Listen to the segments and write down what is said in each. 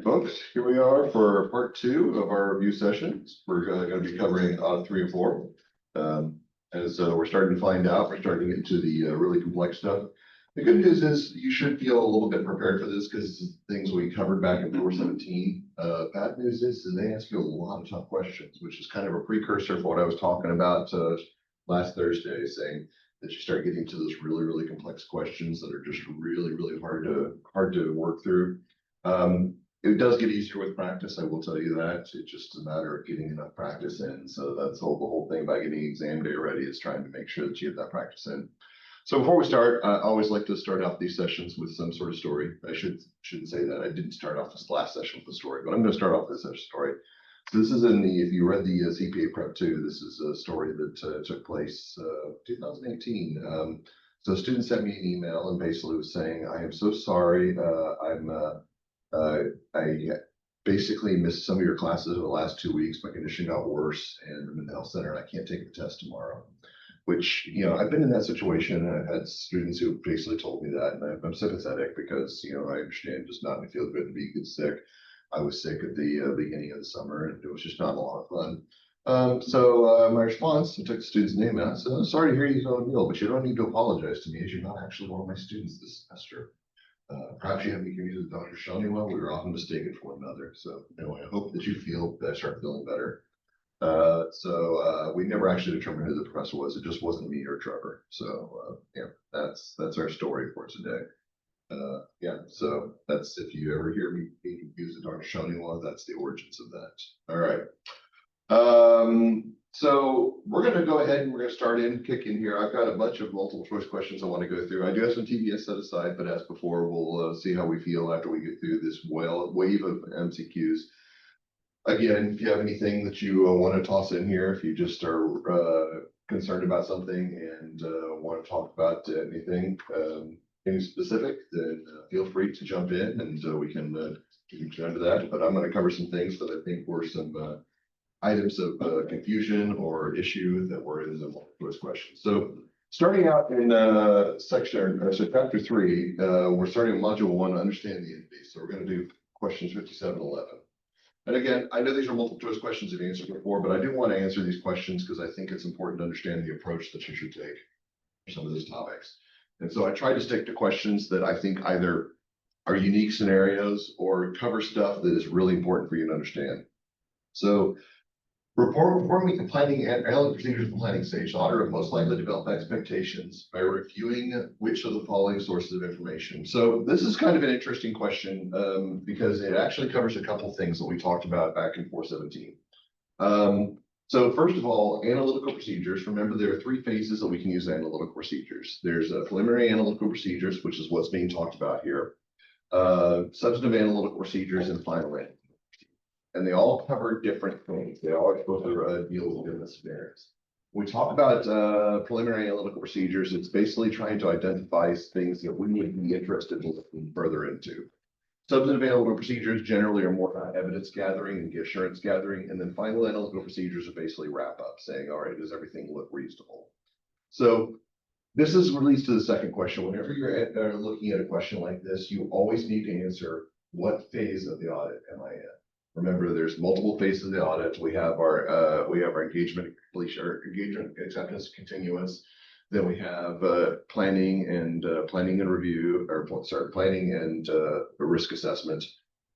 Folks, here we are for part 2 of our review sessions. We're going to be covering audit 3 and 4. As we're starting to find out, we're starting to get into the really complex stuff. The good news is you should feel a little bit prepared for this because things we covered back in 417. Bad news is they ask you a lot of tough questions, which is kind of a precursor for what I was talking about last Thursday, saying that you start getting to those really, really complex questions that are just really, really hard to work through. It does get easier with practice, I will tell you that. It's just a matter of getting enough practice in. So that's the whole thing about getting exam day ready is trying to make sure that you get that practice in. So before we start, I always like to start off these sessions with some sort of story. I shouldn't say that. I didn't start off this last session with a story, but I'm going to start off this story. So this is if you read the CPA Prep 2, this is a story that took place 2018. So a student sent me an email and basically was saying, I am so sorry. I basically missed some of your classes over the last 2 weeks. My condition got worse and I'm in the health center and I can't take the test tomorrow. Which, I've been in that situation and I've had students who basically told me that, and I'm sympathetic because, I understand just not to feel good and be sick. I was sick at the beginning of the summer and it was just not a lot of fun. So my response, I took the student's name out. So I'm sorry to hear you going ill, but you don't need to apologize to me as you're not actually one of my students this semester. Perhaps you have me confused with Dr. Shaniwa. We were often mistaken for one another. So anyway, I hope that you start feeling better. So we never actually determined who the professor was. It just wasn't me or Trevor. So that's our story for today. So that's, if you ever hear me being confused with Dr. Shaniwa, that's the origins of that. All right. So we're going to go ahead and we're going to kick in here. I've got a bunch of multiple choice questions I want to go through. I do have some TBS set aside, but as before, we'll see how we feel after we get through this wave of MCQs. Again, if you have anything that you want to toss in here, if you just are concerned about something and want to talk about anything specific, then feel free to jump in and we can get into that. But I'm going to cover some things that I think were some items of confusion or issue that were in the multiple choice questions. So starting out in chapter 3, we're starting with module 1, understand the entity. So we're going to do questions 57 and 11. And again, I know these are multiple choice questions you've answered before, but I do want to answer these questions because I think it's important to understand the approach that you should take for some of those topics. And so I try to stick to questions that I think either are unique scenarios or cover stuff that is really important for you to understand. So performing the planning and analytic procedures in the planning stage, the auditor will most likely develop expectations by reviewing which of the following sources of information. So this is kind of an interesting question because it actually covers a couple of things that we talked about back in 417. So first of all, analytical procedures. Remember, there are 3 phases that we can use analytical procedures. There's preliminary analytical procedures, which is what's being talked about here, substantive analytical procedures, and final analytical. And they all cover different things. They all are supposed to deal with different scenarios. When we talk about preliminary analytical procedures, it's basically trying to identify things that we would be interested in looking further into. Substantive analytical procedures generally are more about evidence gathering and assurance gathering. And then final analytical procedures are basically wrap up, saying, all right, does everything look reasonable? So this leads to the second question. Whenever you're looking at a question like this, you always need to answer, what phase of the audit am I in? Remember, there's multiple phases of the audit. We have our engagement completion, or engagement acceptance continuous. Then we have planning and review, planning and risk assessment.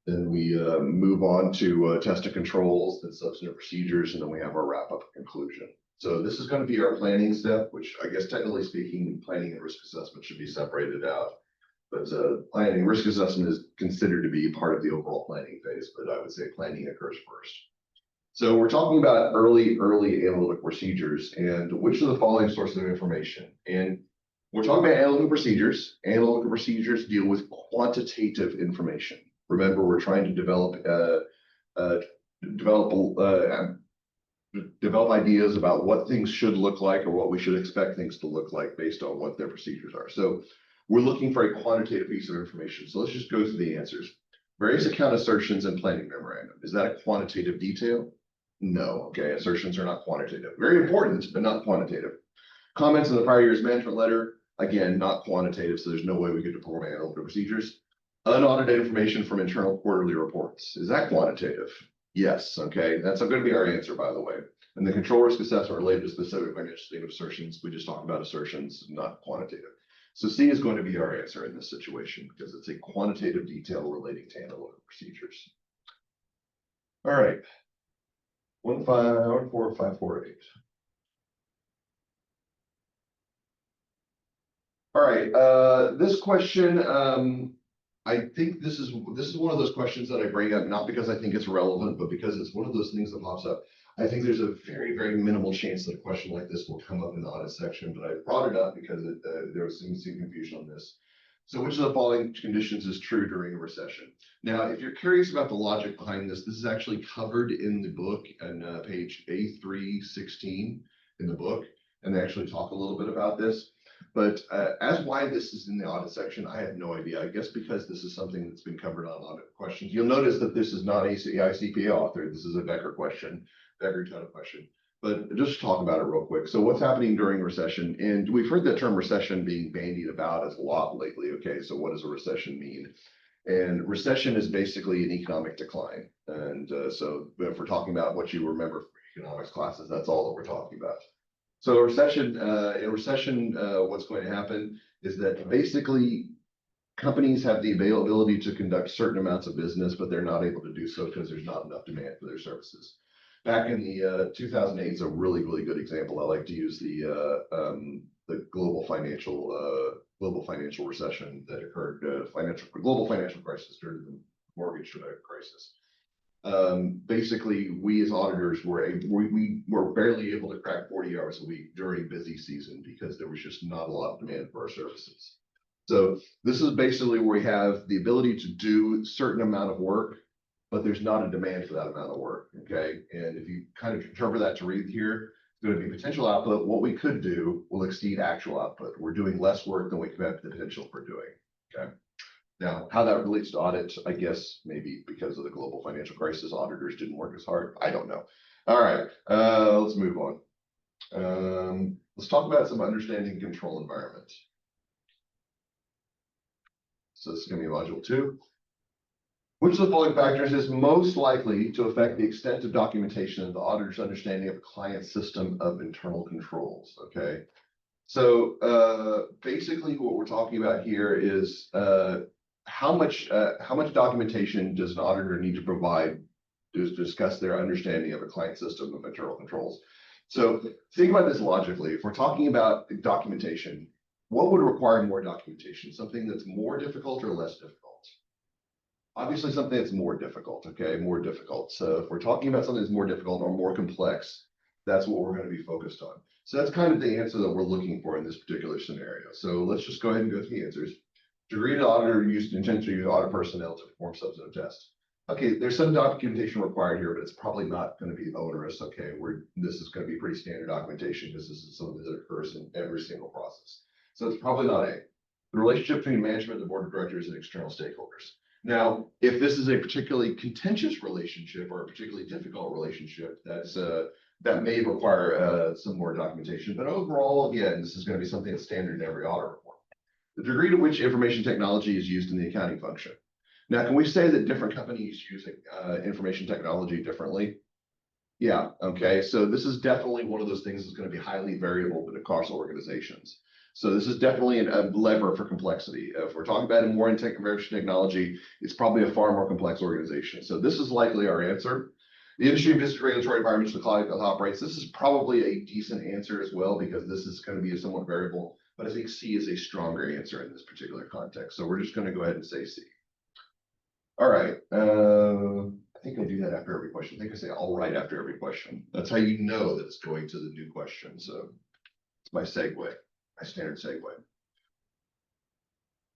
Then we move on to test and controls, then substantive procedures, and then we have our wrap up conclusion. So this is going to be our planning step, which I guess technically speaking, planning and risk assessment should be separated out. But planning, risk assessment is considered to be part of the overall planning phase, but I would say planning occurs first. So we're talking about early analytical procedures and which of the following sources of information. And we're talking about analytical procedures. Analytical procedures deal with quantitative information. Remember, we're trying to develop ideas about what things should look like or what we should expect things to look like based on what their procedures are. So we're looking for a quantitative piece of information. So let's just go through the answers. Various account assertions and planning memorandum. Is that a quantitative detail? No. Okay, assertions are not quantitative. Very important, but not quantitative. Comments in the prior year's management letter, again, not quantitative, so there's no way we could perform analytical procedures. Unaudited information from internal quarterly reports. Is that quantitative? Yes. Okay. That's going to be our answer, by the way. And the control risk assessment related to specific financial statement assertions. We just talked about assertions, not quantitative. So C is going to be our answer in this situation because it's a quantitative detail relating to analytical procedures. All right. 1454548. All right. This question, I think this is one of those questions that I bring up not because I think it's relevant, but because it's one of those things that pops up. I think there's a very, very minimal chance that a question like this will come up in the audit section, but I brought it up because there was some confusion on this. So which of the following conditions is true during a recession? Now, if you're curious about the logic behind this, this is actually covered in the book and page A316 in the book, and they actually talk a little bit about this. But as why this is in the audit section, I have no idea. I guess because this is something that's been covered on audit questions. You'll notice that this is not a ICPA authored. This is a Becker question, Becker AUD question. But just talk about it real quick. So what's happening during recession? And we've heard the term recession being bandied about as a lot lately. Okay, so what does a recession mean? And recession is basically an economic decline. And so if we're talking about what you remember from economics classes, that's all that we're talking about. So in recession, what's going to happen is that basically companies have the availability to conduct certain amounts of business, but they're not able to do so because there's not enough demand for their services. Back in the 2008 is a really, really good example. I like to use the global financial recession that occurred, global financial crisis during the mortgage crisis. Basically, we as auditors we were barely able to crack 40 hours a week during busy season because there was just not a lot of demand for our services. So this is basically where we have the ability to do a certain amount of work, but there's not a demand for that amount of work. Okay. And if you kind of interpret that to read here, it's going to be potential output. What we could do will exceed actual output. We're doing less work than we could have the potential for doing. Okay. Now, how that relates to audit, I guess maybe because of the global financial crisis, auditors didn't work as hard. I don't know. All right, let's move on. Let's talk about some understanding control environment. So this is going to be module 2. Which of the following factors is most likely to affect the extent of documentation of the auditor's understanding of a client's system of internal controls? Okay. So basically what we're talking about here is how much documentation does an auditor need to provide to discuss their understanding of a client system of internal controls? So think about this logically. If we're talking about documentation, what would require more documentation? Something that's more difficult or less difficult? Obviously something that's more difficult, okay, more difficult. So if we're talking about something that's more difficult or more complex, that's what we're going to be focused on. So that's kind of the answer that we're looking for in this particular scenario. So let's just go ahead and go through the answers. Degree to auditor intends to use audit personnel to perform substantive tests. Okay, there's some documentation required here, but it's probably not going to be onerous. Okay, this is going to be pretty standard documentation because this is something that occurs in every single process. So it's probably not A. The relationship between management, the board of directors, and external stakeholders. Now, if this is a particularly contentious relationship or a particularly difficult relationship, that may require some more documentation. But overall, again, this is going to be something that's standard in every audit report. The degree to which information technology is used in the accounting function. Now, can we say that different companies use information technology differently? Yeah, okay. So this is definitely one of those things that's going to be highly variable across organizations. So this is definitely a lever for complexity. If we're talking about more information technology, it's probably a far more complex organization. So this is likely our answer. The industry and business regulatory environments the cloud operates. This is probably a decent answer as well, because this is going to be a somewhat variable, but I think C is a stronger answer in this particular context. So we're just going to go ahead and say C. All right. I think I do that after every question. I think I say all right after every question. That's how you know that it's going to the new question. So it's my segue, my standard segue.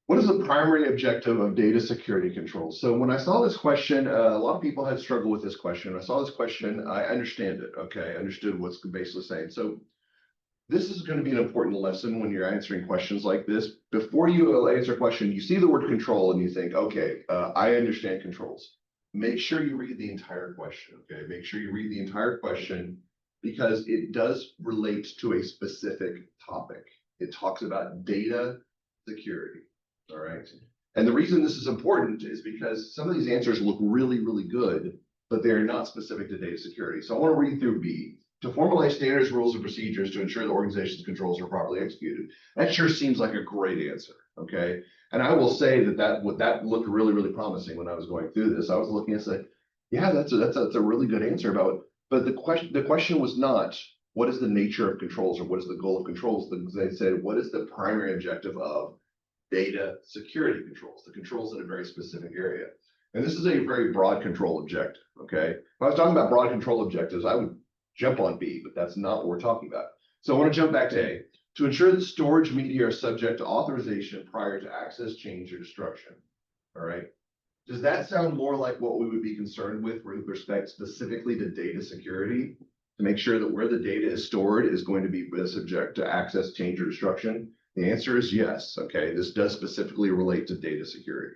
What is the primary objective of data security controls? So when I saw this question, a lot of people had struggled with this question. When I saw this question, I understand it. Okay, I understood what's basically saying. So this is going to be an important lesson when you're answering questions like this. Before you answer a question, you see the word control and you think, okay, I understand controls. Make sure you read the entire question, okay? Make sure you read the entire question because it does relate to a specific topic. It talks about data security, all right? And the reason this is important is because some of these answers look really, really good, but they're not specific to data security. So I want to read through B. To formulate standards, rules, and procedures to ensure the organization's controls are properly executed. That sure seems like a great answer, okay? And I will say that looked really, really promising when I was going through this. I was looking and said, yeah, that's a really good answer about, but the question was not, what is the nature of controls or what is the goal of controls? They said, what is the primary objective of data security controls, the controls in a very specific area. And this is a very broad control objective, okay? If I was talking about broad control objectives, I would jump on B, but that's not what we're talking about. So I want to jump back to A. To ensure that storage media are subject to authorization prior to access, change, or destruction. All right. Does that sound more like what we would be concerned with respect specifically to data security? To make sure that where the data is stored is going to be subject to access, change, or destruction? The answer is yes. Okay. This does specifically relate to data security.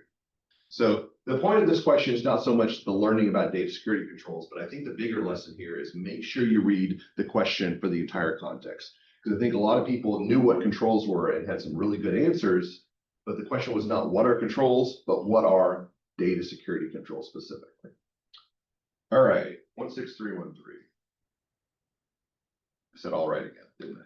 So the point of this question is not so much the learning about data security controls, but I think the bigger lesson here is make sure you read the question for the entire context. Because I think a lot of people knew what controls were and had some really good answers, but the question was not what are controls, but what are data security controls specifically. All right, 16313. I said all right again, didn't I?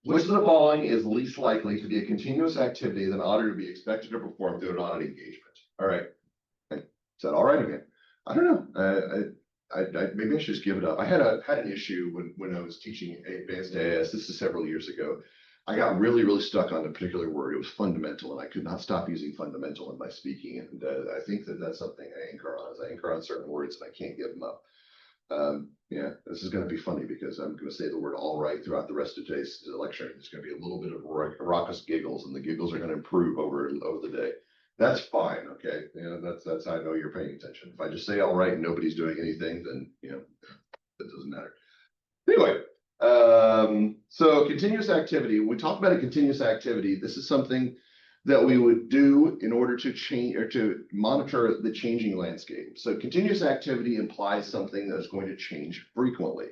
Which of the following is least likely to be a continuous activity that an auditor would be expected to perform through an audit engagement? All right. I said all right again. I don't know. Maybe I should just give it up. I had an issue when I was teaching advanced AIS. This is several years ago. I got really, really stuck on a particular word. It was fundamental, and I could not stop using fundamental in my speaking. And I think that's something I anchor on. Is I anchor on certain words, and I can't give them up. Yeah, this is going to be funny because I'm going to say the word all right throughout the rest of today's lecture. There's going to be a little bit of raucous giggles, and the giggles are going to improve over the day. That's fine, okay? You know, that's how I know you're paying attention. If I just say all right and nobody's doing anything, then you know, it doesn't matter. Anyway, so continuous activity. When we talk about a continuous activity, this is something that we would do in order to change or to monitor the changing landscape. So continuous activity implies something that is going to change frequently.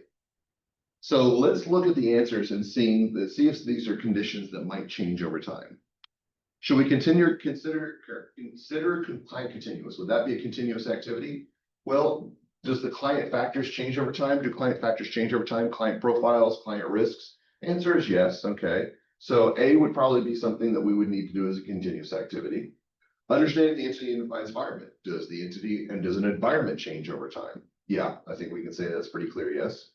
So let's look at the answers and see if these are conditions that might change over time. Should we consider client continuous? Would that be a continuous activity? Well, does the client factors change over time? Do client factors change over time? Client profiles, client risks? Answer is yes. Okay. So A would probably be something that we would need to do as a continuous activity. Understanding the entity and environment. Does the entity and does an environment change over time? Yeah, I think we can say that's pretty clear, yes.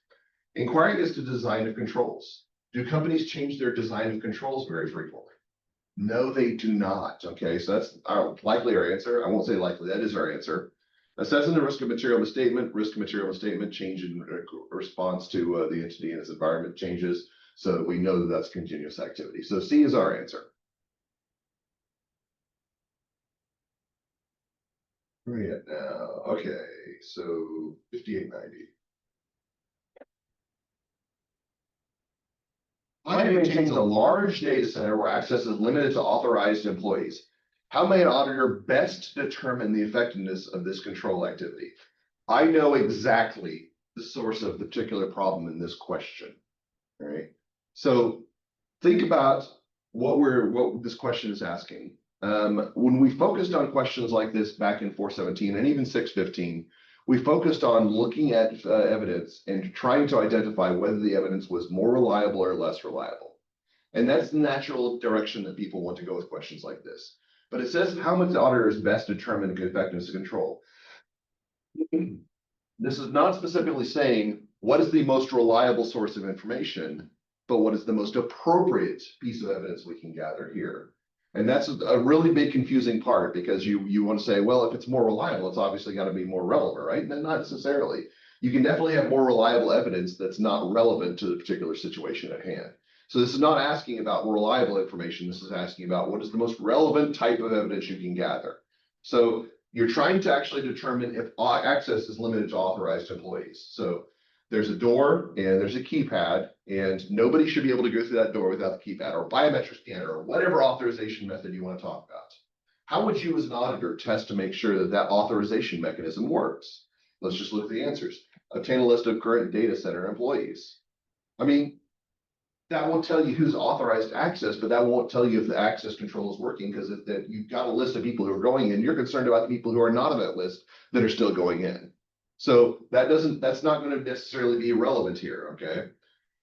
Inquiring as to design of controls. Do companies change their design of controls very frequently? No, they do not. Okay, so that's likely our answer. I won't say likely, that is our answer. Assessing the risk of material misstatement. Risk of material misstatement change in response to the entity and its environment changes. So that we know that that's continuous activity. So C is our answer. Where are we at now? Okay, so 5890. Client maintains a large data center where access is limited to authorized employees. How may an auditor best determine the effectiveness of this control activity? I know exactly the source of the particular problem in this question. All right. So think about what this question is asking. When we focused on questions like this back in 417 and even 615, we focused on looking at evidence and trying to identify whether the evidence was more reliable or less reliable. And that's the natural direction that people want to go with questions like this. But it says how much the auditor is best determine the effectiveness of control. This is not specifically saying what is the most reliable source of information, but what is the most appropriate piece of evidence we can gather here. And that's a really big confusing part because you want to say, well, if it's more reliable, it's obviously got to be more relevant, right? And not necessarily. You can definitely have more reliable evidence that's not relevant to the particular situation at hand. So this is not asking about reliable information. This is asking about what is the most relevant type of evidence you can gather. So you're trying to actually determine if access is limited to authorized employees. So there's a door and there's a keypad, and nobody should be able to go through that door without the keypad or biometric scanner or whatever authorization method you want to talk about. How would you as an auditor test to make sure that that authorization mechanism works? Let's just look at the answers. Obtain a list of current data center employees. I mean, that will tell you who's authorized access, but that won't tell you if the access control is working, because if that you've got a list of people who are going in, you're concerned about the people who are not on that list that are still going in. So that's not going to necessarily be relevant here, okay?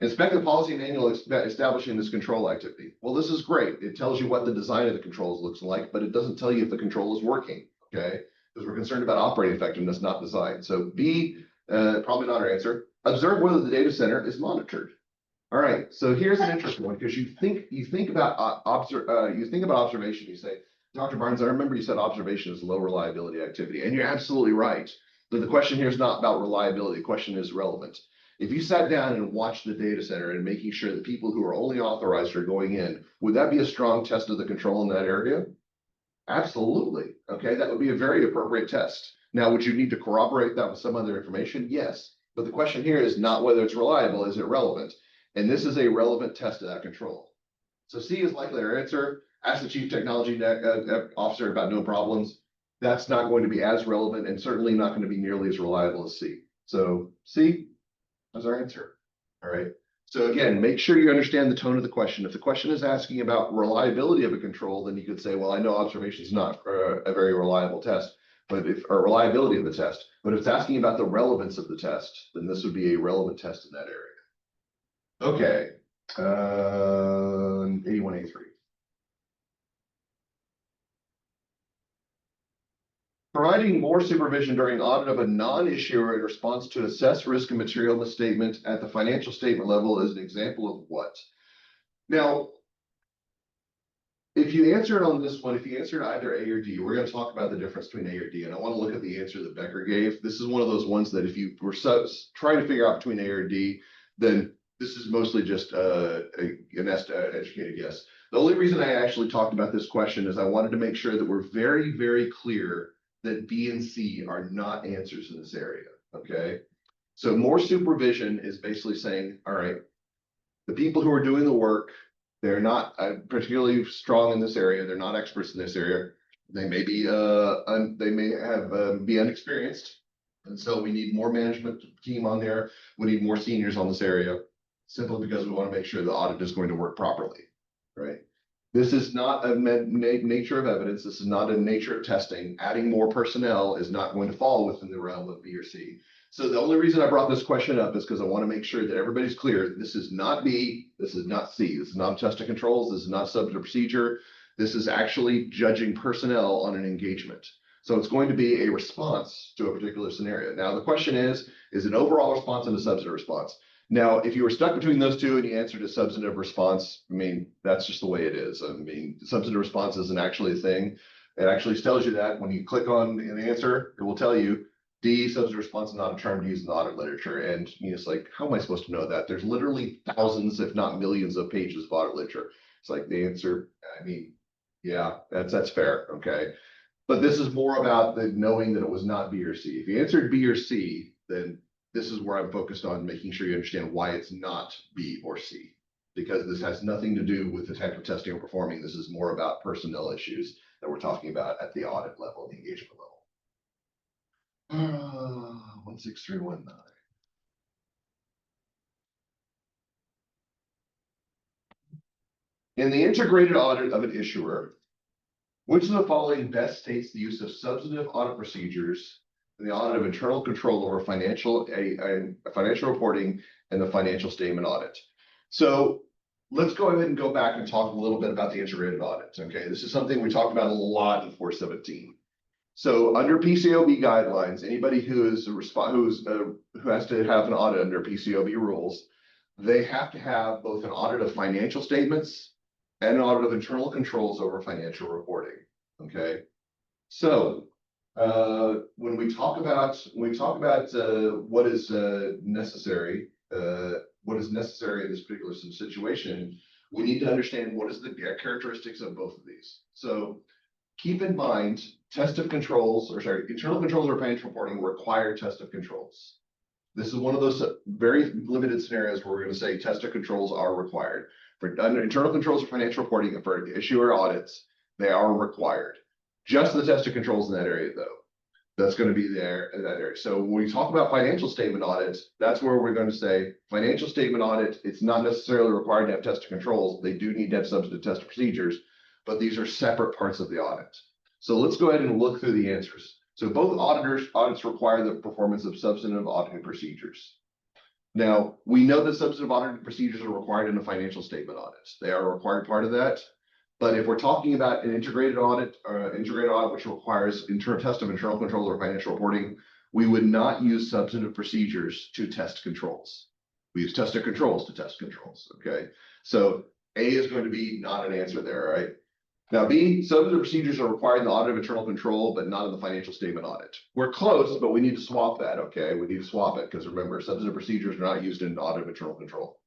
Inspect the policy manual establishing this control activity. Well, this is great. It tells you what the design of the controls looks like, but it doesn't tell you if the control is working, okay? Because we're concerned about operating effectiveness, not design. So B, probably not our answer. Observe whether the data center is monitored. All right, so here's an interesting one, because you think about observation. You say, Dr. Barnes, I remember you said observation is low reliability activity, and you're absolutely right. But the question here is not about reliability. The question is relevant. If you sat down and watched the data center and making sure that people who are only authorized are going in, would that be a strong test of the control in that area? Absolutely. Okay, that would be a very appropriate test. Now, would you need to corroborate that with some other information? Yes. But the question here is not whether it's reliable, is it relevant? And this is a relevant test of that control. So C is likely our answer. Ask the chief technology officer about no problems. That's not going to be as relevant and certainly not going to be nearly as reliable as C. So C is our answer. All right. So again, make sure you understand the tone of the question. If the question is asking about reliability of a control, then you could say, well, I know observation is not a very reliable test, but or reliability of the test. But if it's asking about the relevance of the test, then this would be a relevant test in that area. Okay, 81A3. Providing more supervision during audit of a non-issuer in response to assess risk and material misstatement at the financial statement level is an example of what? Now, if you answer it on this one, if you answer it either A or D, we're going to talk about the difference between A or D. And I want to look at the answer that Becker gave. This is one of those ones that if you were trying to figure out between A or D, then this is mostly just an educated guess. The only reason I actually talked about this question is I wanted to make sure that we're very, very clear that B and C are not answers in this area, okay? So more supervision is basically saying, all right, the people who are doing the work, they're not particularly strong in this area. They're not experts in this area. They may be, be unexperienced. And so we need more management team on there. We need more seniors on this area, simply because we want to make sure the audit is going to work properly, right? This is not a nature of evidence. This is not a nature of testing. Adding more personnel is not going to fall within the realm of B or C. So the only reason I brought this question up is because I want to make sure that everybody's clear. This is not B. This is not C. This is not test of controls. This is not substantive procedure. This is actually judging personnel on an engagement. So it's going to be a response to a particular scenario. Now, the question is an overall response and a substantive response. Now, if you were stuck between those two and you answered a substantive response, I mean, that's just the way it is. I mean, substantive response isn't actually a thing. It actually tells you that when you click on an answer, it will tell you D, substantive response is not a term to use in the audit literature. And it's like, how am I supposed to know that? There's literally thousands, if not millions of pages of audit literature. It's like the answer, I mean, yeah, that's fair, okay? But this is more about the knowing that it was not B or C. If you answered B or C, then this is where I'm focused on making sure you understand why it's not B or C, because this has nothing to do with the type of testing we're performing. This is more about personnel issues that we're talking about at the audit level, the engagement level. 16319. In the integrated audit of an issuer, which of the following best states the use of substantive audit procedures in the audit of internal control over financial reporting and the financial statement audit? So let's go ahead and go back and talk a little bit about the integrated audit. Okay, this is something we talked about a lot in 417. So under PCAOB guidelines, anybody who has to have an audit under PCAOB rules, they have to have both an audit of financial statements and an audit of internal controls over financial reporting. Okay, so when we talk about what is necessary in this particular situation, we need to understand what is the characteristics of both of these. So keep in mind, internal controls or financial reporting require test of controls. This is one of those very limited scenarios where we're going to say test of controls are required. For internal controls or financial reporting for issuer audits, they are required. Just the test of controls in that area, though. That's going to be there in that area. So when we talk about financial statement audits, that's where we're going to say financial statement audit, it's not necessarily required to have test controls. They do need to have substantive test procedures, but these are separate parts of the audit. So let's go ahead and look through the answers. So both audits require the performance of substantive auditing procedures. Now, we know that substantive auditing procedures are required in a financial statement audit. They are a required part of that. But if we're talking about an integrated audit which requires test of internal control or financial reporting, we would not use substantive procedures to test controls. We use tested controls to test controls. Okay, so A is going to be not an answer there, right? Now, B, substantive procedures are required in the audit of internal control, but not in the financial statement audit. We're close, but we need to swap that. Okay, we need to swap it because remember, substantive procedures are not used in audit of internal control.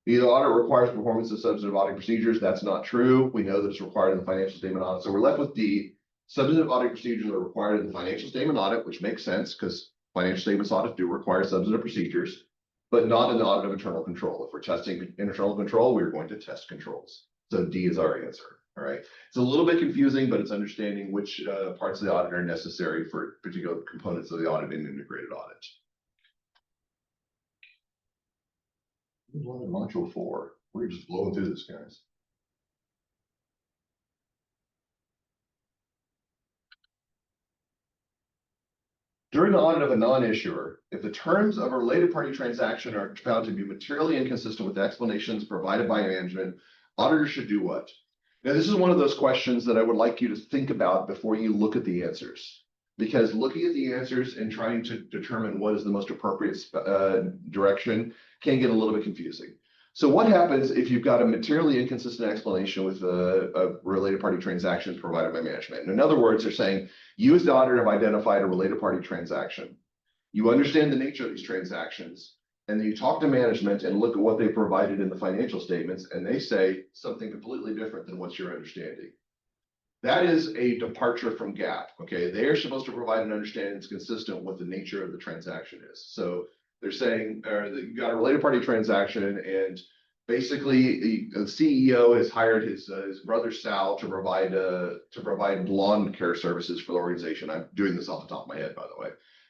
The audit requires performance of substantive auditing procedures. That's not true. We know that it's required in the financial statement audit. So we're left with D. Substantive auditing procedures are required in the financial statement audit, which makes sense because financial statements audits do require substantive procedures, but not in the audit of internal control. If we're testing internal control, we're going to test controls. So D is our answer. All right. It's a little bit confusing, but it's understanding which parts of the audit are necessary for particular components of the audit in integrated audit. Module 4. We're just blowing through this, guys. During the audit of a non-issuer, if the terms of a related party transaction are found to be materially inconsistent with the explanations provided by management, auditors should do what? Now, this is one of those questions that I would like you to think about before you look at the answers. Because looking at the answers and trying to determine what is the most appropriate direction can get a little bit confusing. So what happens if you've got a materially inconsistent explanation with a related party transaction provided by management? And in other words, they're saying, you as the auditor have identified a related party transaction. You understand the nature of these transactions, and then you talk to management and look at what they provided in the financial statements, and they say something completely different than what's your understanding. That is a departure from GAAP. Okay, they are supposed to provide an understanding that's consistent with what the nature of the transaction is. So they're saying that you've got a related party transaction, and basically the CEO has hired his brother Sal to provide lawn care services for the organization. I'm doing this off the top of my head, by the way.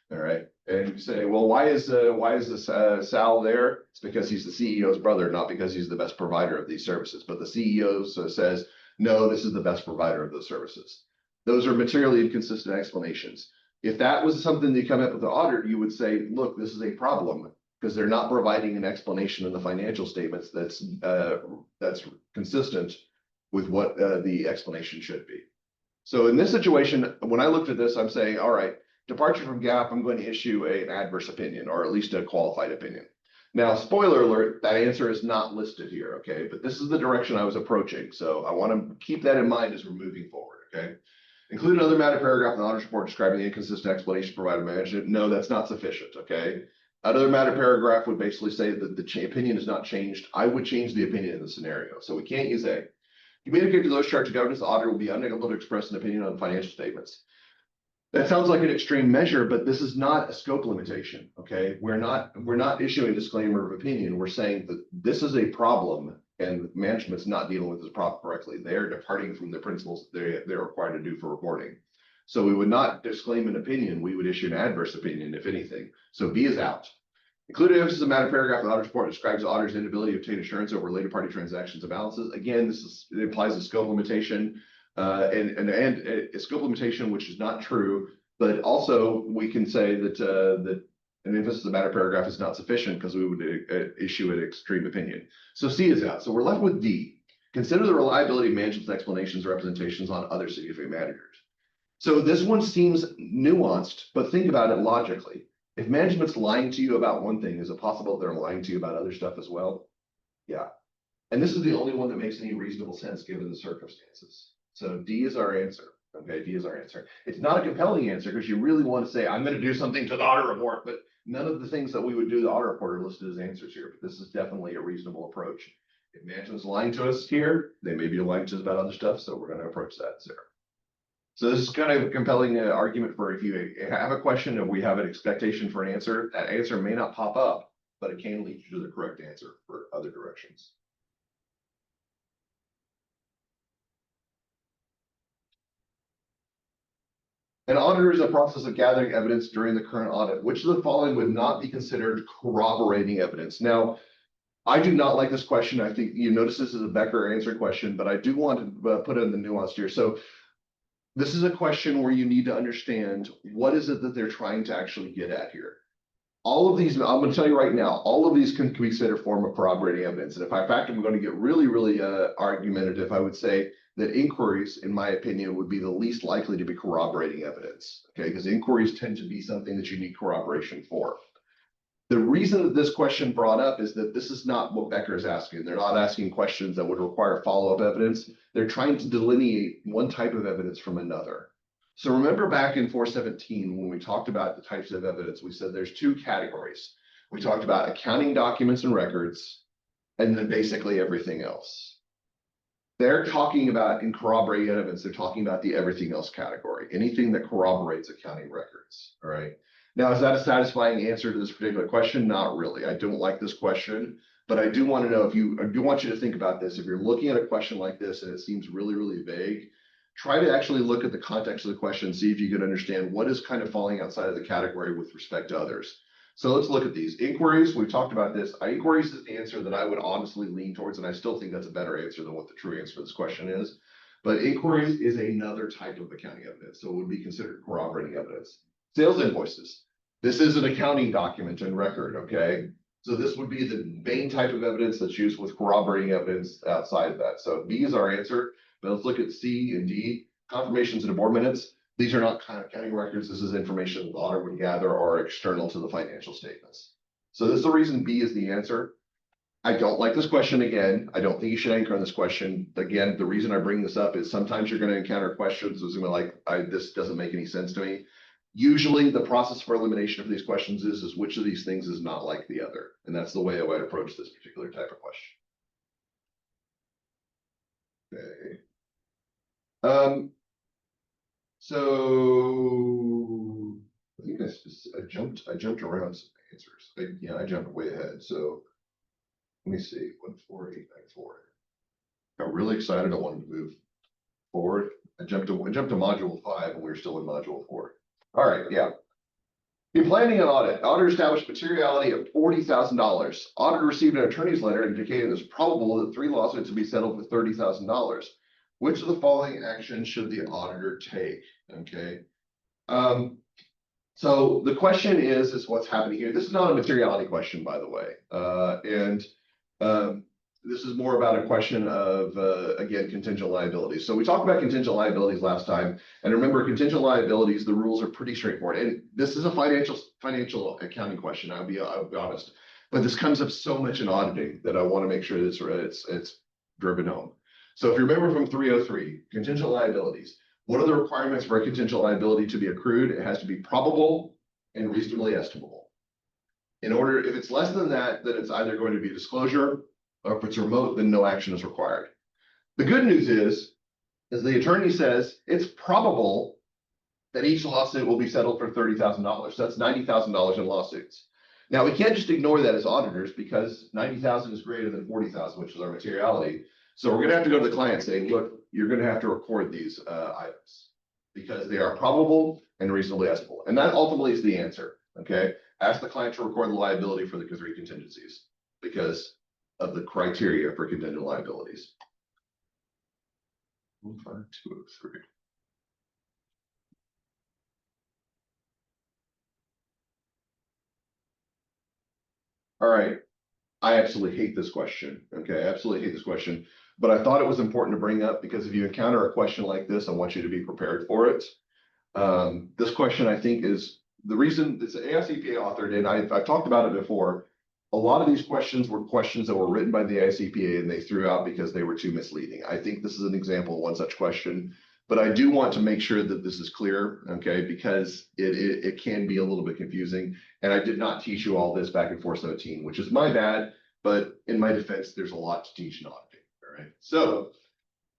All right, and you say, well, why is this Sal there? It's because he's the CEO's brother, not because he's the best provider of these services. But the CEO says, no, this is the best provider of those services. Those are materially inconsistent explanations. If that was something that you come up with the auditor, you would say, look, this is a problem because they're not providing an explanation in the financial statements that's consistent with what the explanation should be. So in this situation, when I looked at this, I'm saying, all right, departure from GAAP, I'm going to issue an adverse opinion, or at least a qualified opinion. Now, spoiler alert, that answer is not listed here, okay? But this is the direction I was approaching. So I want to keep that in mind as we're moving forward, okay? Include another matter paragraph in the auditor's report describing the inconsistent explanation provided by management. No, that's not sufficient, okay? Another matter paragraph would basically say that the opinion is not changed. I would change the opinion in the scenario. So we can't use A. Communicate to those charged with governance, the auditor will be unable to express an opinion on financial statements. That sounds like an extreme measure, but this is not a scope limitation, okay? We're not issuing a disclaimer of opinion. We're saying that this is a problem and management's not dealing with this problem correctly. They're departing from the principles they're required to do for reporting. So we would not disclaim an opinion. We would issue an adverse opinion, if anything. So B is out. Included emphasis of matter paragraph in the auditor's report describes the auditor's inability to obtain assurance over related party transactions and balances. Again, it implies a scope limitation. And a scope limitation, which is not true, but also we can say that an emphasis of the matter paragraph is not sufficient because we would issue an extreme opinion. So C is out. So we're left with D. Consider the reliability of management's explanations or representations on other significant matters. So this one seems nuanced, but think about it logically. If management's lying to you about one thing, is it possible they're lying to you about other stuff as well? Yeah. And this is the only one that makes any reasonable sense given the circumstances. So D is our answer. Okay, D is our answer. It's not a compelling answer because you really want to say, I'm going to do something to the audit report, but none of the things that we would do the audit report are listed as answers here. But this is definitely a reasonable approach. If management's lying to us here, they may be lying to us about other stuff, so we're going to approach that zero. So this is kind of a compelling argument for if you have a question and we have an expectation for an answer, that answer may not pop up, but it can lead you to the correct answer for other directions. An auditor is a process of gathering evidence during the current audit. Which of the following would not be considered corroborating evidence? Now, I do not like this question. I think you notice this is a Becker answer question, but I do want to put in the nuance here. So this is a question where you need to understand what is it that they're trying to actually get at here. All of these, I'm going to tell you right now, all of these can be considered a form of corroborating evidence. And if I, in fact, I'm going to get really argumentative, I would say that inquiries, in my opinion, would be the least likely to be corroborating evidence. Okay, because inquiries tend to be something that you need corroboration for. The reason that this question brought up is that this is not what Becker is asking. They're not asking questions that would require follow-up evidence. They're trying to delineate one type of evidence from another. So remember back in 417, when we talked about the types of evidence, we said there's two categories. We talked about accounting documents and records, and then basically everything else. They're talking about in corroborating evidence, they're talking about the everything else category, anything that corroborates accounting records, all right? Now, is that a satisfying answer to this particular question? Not really. I don't like this question, but I do want to know I do want you to think about this. If you're looking at a question like this and it seems really vague, try to actually look at the context of the question, see if you can understand what is kind of falling outside of the category with respect to others. So let's look at these inquiries. We've talked about this. Inquiries is the answer that I would honestly lean towards, and I still think that's a better answer than what the true answer to this question is. But inquiries is another type of accounting evidence, so it would be considered corroborating evidence. Sales invoices. This is an accounting document and record, okay? So this would be the main type of evidence that's used with corroborating evidence outside of that. So B is our answer, but let's look at C and D. Confirmations and board minutes. These are not kind of accounting records. This is information the auditor would gather or external to the financial statements. So this is the reason B is the answer. I don't like this question again. I don't think you should anchor on this question. Again, the reason I bring this up is sometimes you're going to encounter questions that's going to be like, this doesn't make any sense to me. Usually the process for elimination of these questions is which of these things is not like the other. And that's the way I would approach this particular type of question. Okay. So I think I jumped around some answers. I jumped way ahead. So let me see. 14894. Got really excited. I wanted to move forward. I jumped to module 5 and we were still in module 4. All right, yeah. In planning an audit, auditor established materiality of $40,000. Auditor received an attorney's letter indicating it's probable that 3 lawsuits would be settled for $30,000. Which of the following actions should the auditor take? Okay. So the question is what's happening here. This is not a materiality question, by the way. This is more about a question of, again, contingent liabilities. So we talked about contingent liabilities last time. And remember, contingent liabilities, the rules are pretty straightforward. And this is a financial accounting question, I'll be honest. But this comes up so much in auditing that I want to make sure that it's driven home. So if you remember from 303, contingent liabilities, what are the requirements for a contingent liability to be accrued? It has to be probable and reasonably estimable. In order, if it's less than that, then it's either going to be disclosure, or if it's remote, then no action is required. The good news is, as the attorney says, it's probable that each lawsuit will be settled for $30,000. That's $90,000 in lawsuits. Now, we can't just ignore that as auditors because 90,000 is greater than 40,000, which is our materiality. So we're going to have to go to the client saying, look, you're going to have to record these items because they are probable and reasonably estimable. And that ultimately is the answer, okay? Ask the client to record the liability for the 3 contingencies because of the criteria for contingent liabilities. 15203. All right. I absolutely hate this question. Okay, I absolutely hate this question. But I thought it was important to bring up because if you encounter a question like this, I want you to be prepared for it. This question, I think, is the reason it's an AICPA authored, and I've talked about it before. A lot of these questions were questions that were written by the AICPA and they threw out because they were too misleading. I think this is an example of one such question, but I do want to make sure that this is clear, okay, because it can be a little bit confusing. And I did not teach you all this back in 417, which is my bad, but in my defense, there's a lot to teach in auditing, all right? So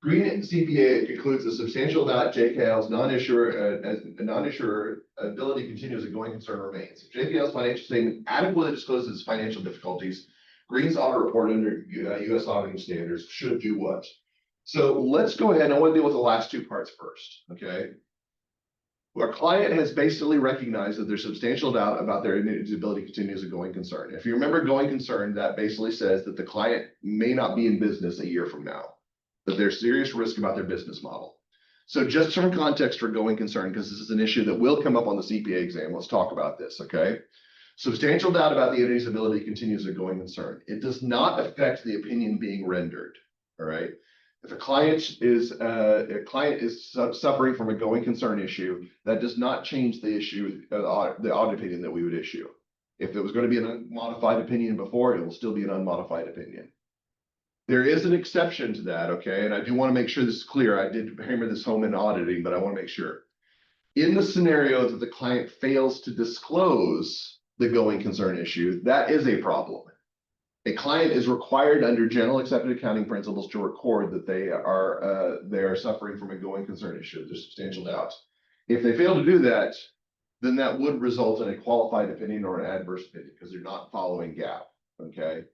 Green CPA concludes a substantial doubt JKL's non-issuer ability to continue as a going concern remains. If JKL's financial statement adequately discloses financial difficulties, Green's audit report under U.S. auditing standards should do what? So let's go ahead. I want to deal with the last 2 parts first, okay? Our client has basically recognized that there's substantial doubt about their ability to continue as a going concern. If you remember going concern, that basically says that the client may not be in business a year from now, that there's serious risk about their business model. So just some context for going concern, because this is an issue that will come up on the CPA exam. Let's talk about this, okay? Substantial doubt about the entity's ability to continue as a going concern. It does not affect the opinion being rendered, all right? If a client is suffering from a going concern issue, that does not change the issue, the audit opinion that we would issue. If it was going to be an unmodified opinion before, it will still be an unmodified opinion. There is an exception to that, okay? And I do want to make sure this is clear. I did hammer this home in auditing, but I want to make sure. In the scenario that the client fails to disclose the going concern issue, that is a problem. A client is required under general accepted accounting principles to record that they are suffering from a going concern issue. There's substantial doubt. If they fail to do that, then that would result in a qualified opinion or an adverse opinion because they're not following GAAP. Okay,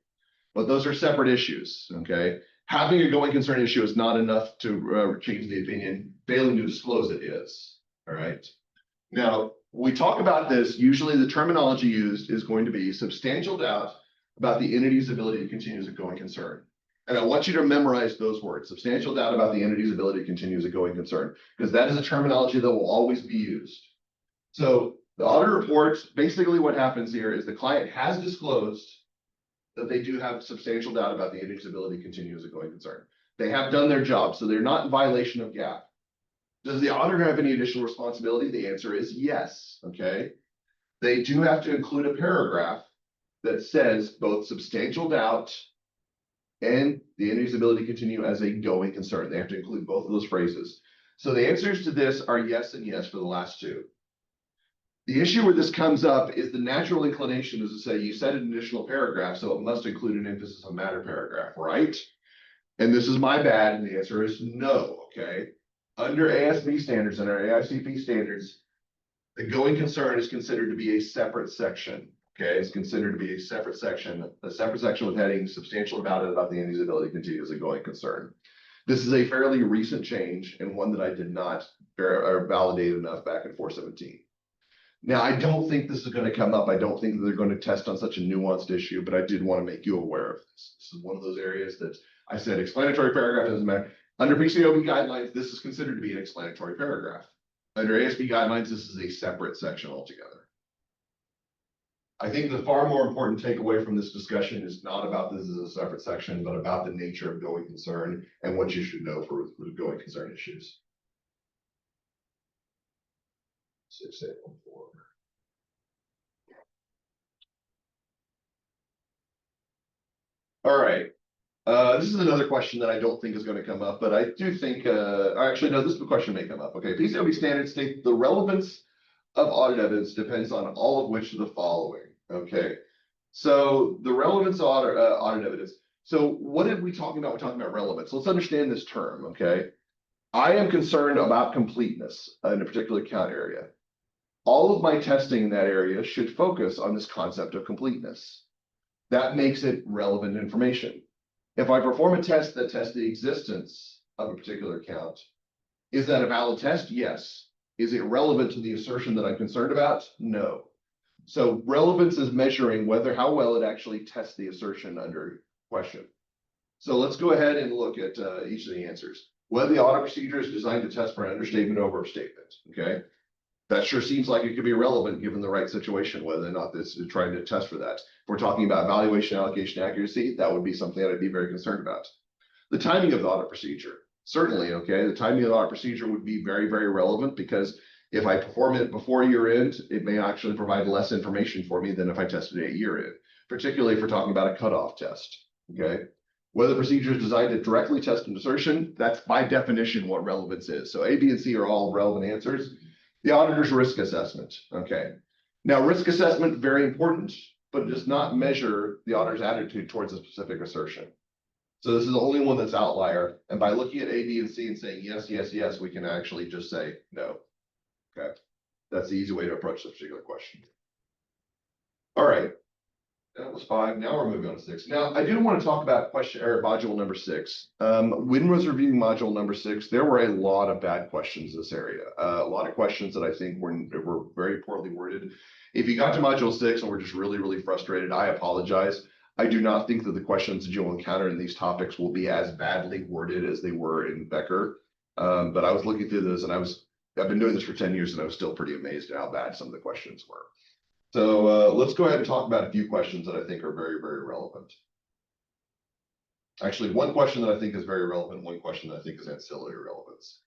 but those are separate issues. Okay, having a going concern issue is not enough to change the opinion. Failing to disclose it is. All right. Now we talk about this. Usually, the terminology used is going to be substantial doubt about the entity's ability to continue as a going concern. And I want you to memorize those words, substantial doubt about the entity's ability to continue as a going concern, because that is a terminology that will always be used. So the audit report, basically what happens here is the client has disclosed that they do have substantial doubt about the entity's ability to continue as a going concern. They have done their job, so they're not in violation of GAAP. Does the auditor have any additional responsibility? The answer is yes, okay? They do have to include a paragraph that says both substantial doubt and the entity's ability to continue as a going concern. They have to include both of those phrases. So the answers to this are yes and yes for the last two. The issue where this comes up is the natural inclination is to say you said an additional paragraph, so it must include an emphasis on matter paragraph, right? And this is my bad, and the answer is no, okay? Under ASB standards and our AICP standards, the going concern is considered to be a separate section. Okay, it's considered to be a separate section with heading substantial doubt about the entity's ability to continue as a going concern. This is a fairly recent change and one that I did not validate enough back in 417. Now, I don't think this is going to come up. I don't think that they're going to test on such a nuanced issue, but I did want to make you aware of this. This is one of those areas that I said explanatory paragraph doesn't matter. Under PCAOB guidelines, this is considered to be an explanatory paragraph. Under ASB guidelines, this is a separate section altogether. I think the far more important takeaway from this discussion is not about this as a separate section, but about the nature of going concern and what you should know for going concern issues. 6814. All right. This is another question that I don't think is going to come up, but I do think, actually, no, this question may come up. Okay, PCAOB standards state the relevance of audit evidence depends on all of which of the following. Okay, so the relevance of audit evidence. So what are we talking about? We're talking about relevance. Let's understand this term, okay? I am concerned about completeness in a particular account area. All of my testing in that area should focus on this concept of completeness. That makes it relevant information. If I perform a test that tests the existence of a particular account, is that a valid test? Yes. Is it relevant to the assertion that I'm concerned about? No. So relevance is measuring how well it actually tests the assertion under question. So let's go ahead and look at each of the answers. Whether the audit procedure is designed to test for an understatement or overstatement, okay? That sure seems like it could be relevant given the right situation, whether or not this is trying to test for that. If we're talking about valuation, allocation, accuracy, that would be something that I'd be very concerned about. The timing of the audit procedure, certainly, okay? The timing of the audit procedure would be very, very relevant because if I perform it before year end, it may actually provide less information for me than if I tested it at year end, particularly if we're talking about a cutoff test, okay? Whether the procedure is designed to directly test an assertion, that's by definition what relevance is. So A, B, and C are all relevant answers. The auditor's risk assessment, okay? Now, risk assessment, very important, but it does not measure the auditor's attitude towards a specific assertion. So this is the only one that's outlier. And by looking at A, B, and C and saying yes, yes, yes, we can actually just say no. Okay, that's the easy way to approach this particular question. All right. That was 5. Now we're moving on to 6. Now, I do want to talk about question or module number 6. When was reviewing module number 6, there were a lot of bad questions in this area. A lot of questions that I think were very poorly worded. If you got to module 6 and were just really, really frustrated, I apologize. I do not think that the questions that you'll encounter in these topics will be as badly worded as they were in Becker. But I was looking through this and I've been doing this for 10 years and I was still pretty amazed at how bad some of the questions were. So let's go ahead and talk about a few questions that I think are very, very relevant. Actually, one question that I think is very relevant, one question that I think is ancillary relevance.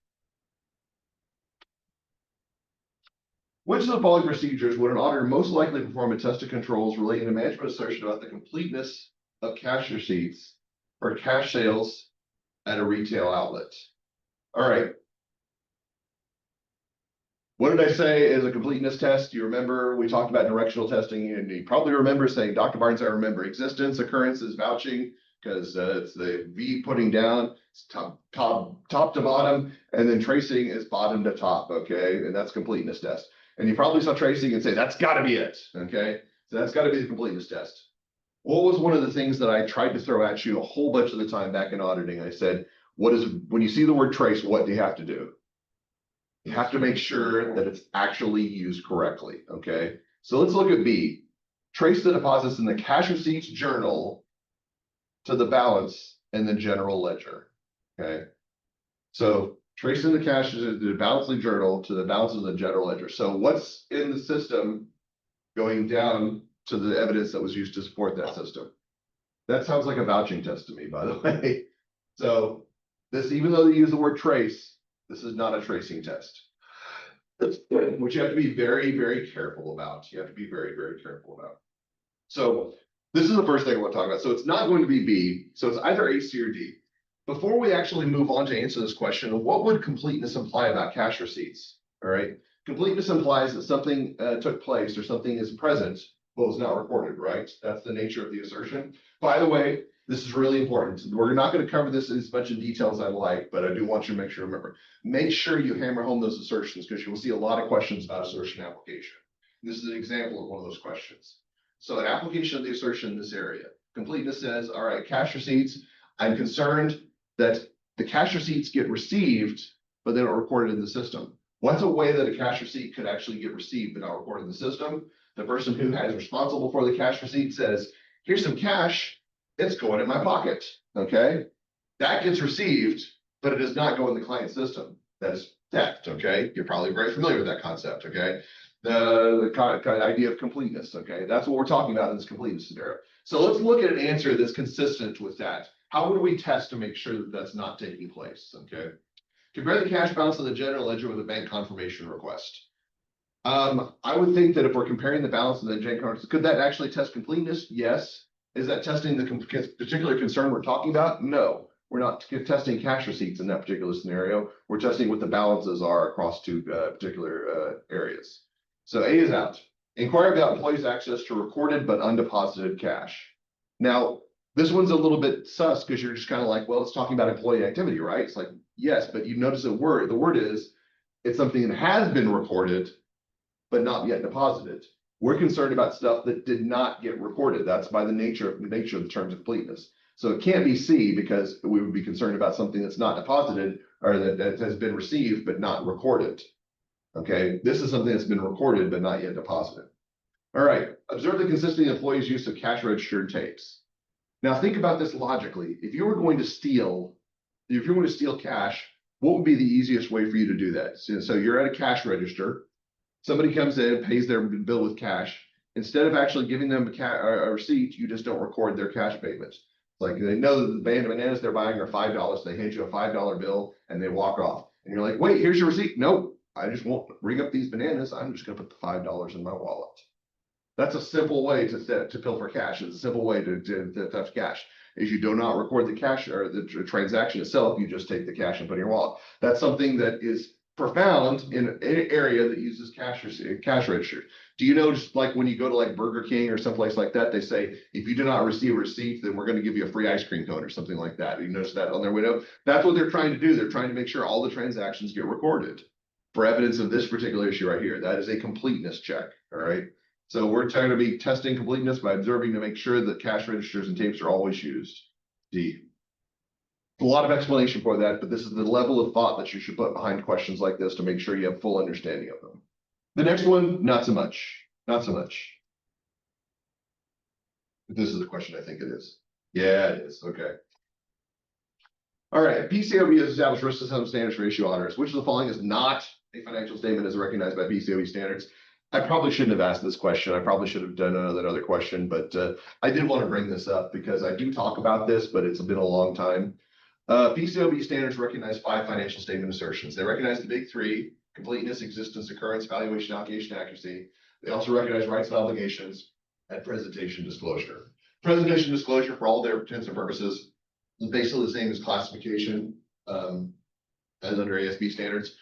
Which of the following procedures would an auditor most likely perform a test of controls relating to management assertion about the completeness of cash receipts or cash sales at a retail outlet? All right. What did I say is a completeness test? You remember we talked about directional testing, and you probably remember saying, Dr. Barnes, I remember existence, occurrences, vouching, because it's the V putting down, it's top to bottom, and then tracing is bottom to top, okay? And that's completeness test. And you probably saw tracing and say, that's got to be it, okay? So that's got to be the completeness test. What was one of the things that I tried to throw at you a whole bunch of the time back in auditing? I said, when you see the word trace, what do you have to do? You have to make sure that it's actually used correctly, okay? So let's look at B. Trace the deposits in the cash receipts journal to the balance in the general ledger, okay? So tracing the cash, the balance in the journal to the balance in the general ledger. So what's in the system going down to the evidence that was used to support that system? That sounds like a vouching test to me, by the way. So this, even though they use the word trace, this is not a tracing test, which you have to be very, very careful about. You have to be very, very careful about. So this is the first thing I want to talk about. So it's not going to be B. So it's either A, C, or D. Before we actually move on to answer this question, what would completeness imply about cash receipts? All right. Completeness implies that something took place or something is present, but was not recorded, right? That's the nature of the assertion. By the way, this is really important. We're not going to cover this in as much in detail as I like, but I do want you to make sure, remember, make sure you hammer home those assertions because you will see a lot of questions about assertion application. This is an example of one of those questions. So an application of the assertion in this area, completeness says, all right, cash receipts, I'm concerned that the cash receipts get received, but they're not recorded in the system. What's a way that a cash receipt could actually get received but not recorded in the system? The person who is responsible for the cash receipt says, here's some cash, it's going in my pocket, okay? That gets received, but it does not go in the client system. That is theft, okay? You're probably very familiar with that concept, okay? The kind of idea of completeness, okay? That's what we're talking about in this completeness scenario. So let's look at an answer that's consistent with that. How would we test to make sure that that's not taking place, okay? Compare the cash balance of the general ledger with a bank confirmation request. I would think that if we're comparing the balance of the bank confirmation, could that actually test completeness? Yes. Is that testing the particular concern we're talking about? No, we're not testing cash receipts in that particular scenario. We're testing what the balances are across two particular areas. So A is out. Inquire about employees' access to recorded but undeposited cash. Now, this one's a little bit sus because you're just kind of like, well, it's talking about employee activity, right? It's like, yes, but you notice the word is, it's something that has been recorded, but not yet deposited. We're concerned about stuff that did not get recorded. That's by the nature of the terms of completeness. So it can't be C because we would be concerned about something that's not deposited or that has been received but not recorded. Okay, this is something that's been recorded but not yet deposited. All right, observe the consistency of employees' use of cash register tapes. Now think about this logically. If you were going to steal cash, what would be the easiest way for you to do that? So you're at a cash register. Somebody comes in, pays their bill with cash. Instead of actually giving them a receipt, you just don't record their cash payments. Like they know that the band of bananas they're buying are $5. They hand you a $5 bill and they walk off. And you're like, wait, here's your receipt. Nope, I just won't ring up these bananas. I'm just going to put the $5 in my wallet. That's a simple way to pilfer cash. It's a simple way to touch cash. Is you do not record the cash or the transaction itself. You just take the cash and put it in your wallet. That's something that is profound in an area that uses cash register. Do you know, just like when you go to like Burger King or someplace like that, they say, if you do not receive a receipt, then we're going to give you a free ice cream cone or something like that. You notice that on their window? That's what they're trying to do. They're trying to make sure all the transactions get recorded for evidence of this particular issue right here. That is a completeness check, all right? So we're going to be testing completeness by observing to make sure that cash registers and tapes are always used. D. A lot of explanation for that, but this is the level of thought that you should put behind questions like this to make sure you have full understanding of them. The next one, not so much. Not so much. This is the question I think it is. Yeah, it is. Okay. All right. PCAOB has established risk assessment standards for issue auditors. Which of the following is not a financial statement as recognized by PCAOB standards? I probably shouldn't have asked this question. I probably should have done that other question, but I did want to bring this up because I do talk about this, but it's been a long time. PCAOB standards recognize 5 financial statement assertions. They recognize the big 3: completeness, existence, occurrence, valuation, allocation, accuracy. They also recognize rights and obligations and presentation disclosure. Presentation disclosure, for all their intents and purposes, is basically the same as classification as under ASB standards,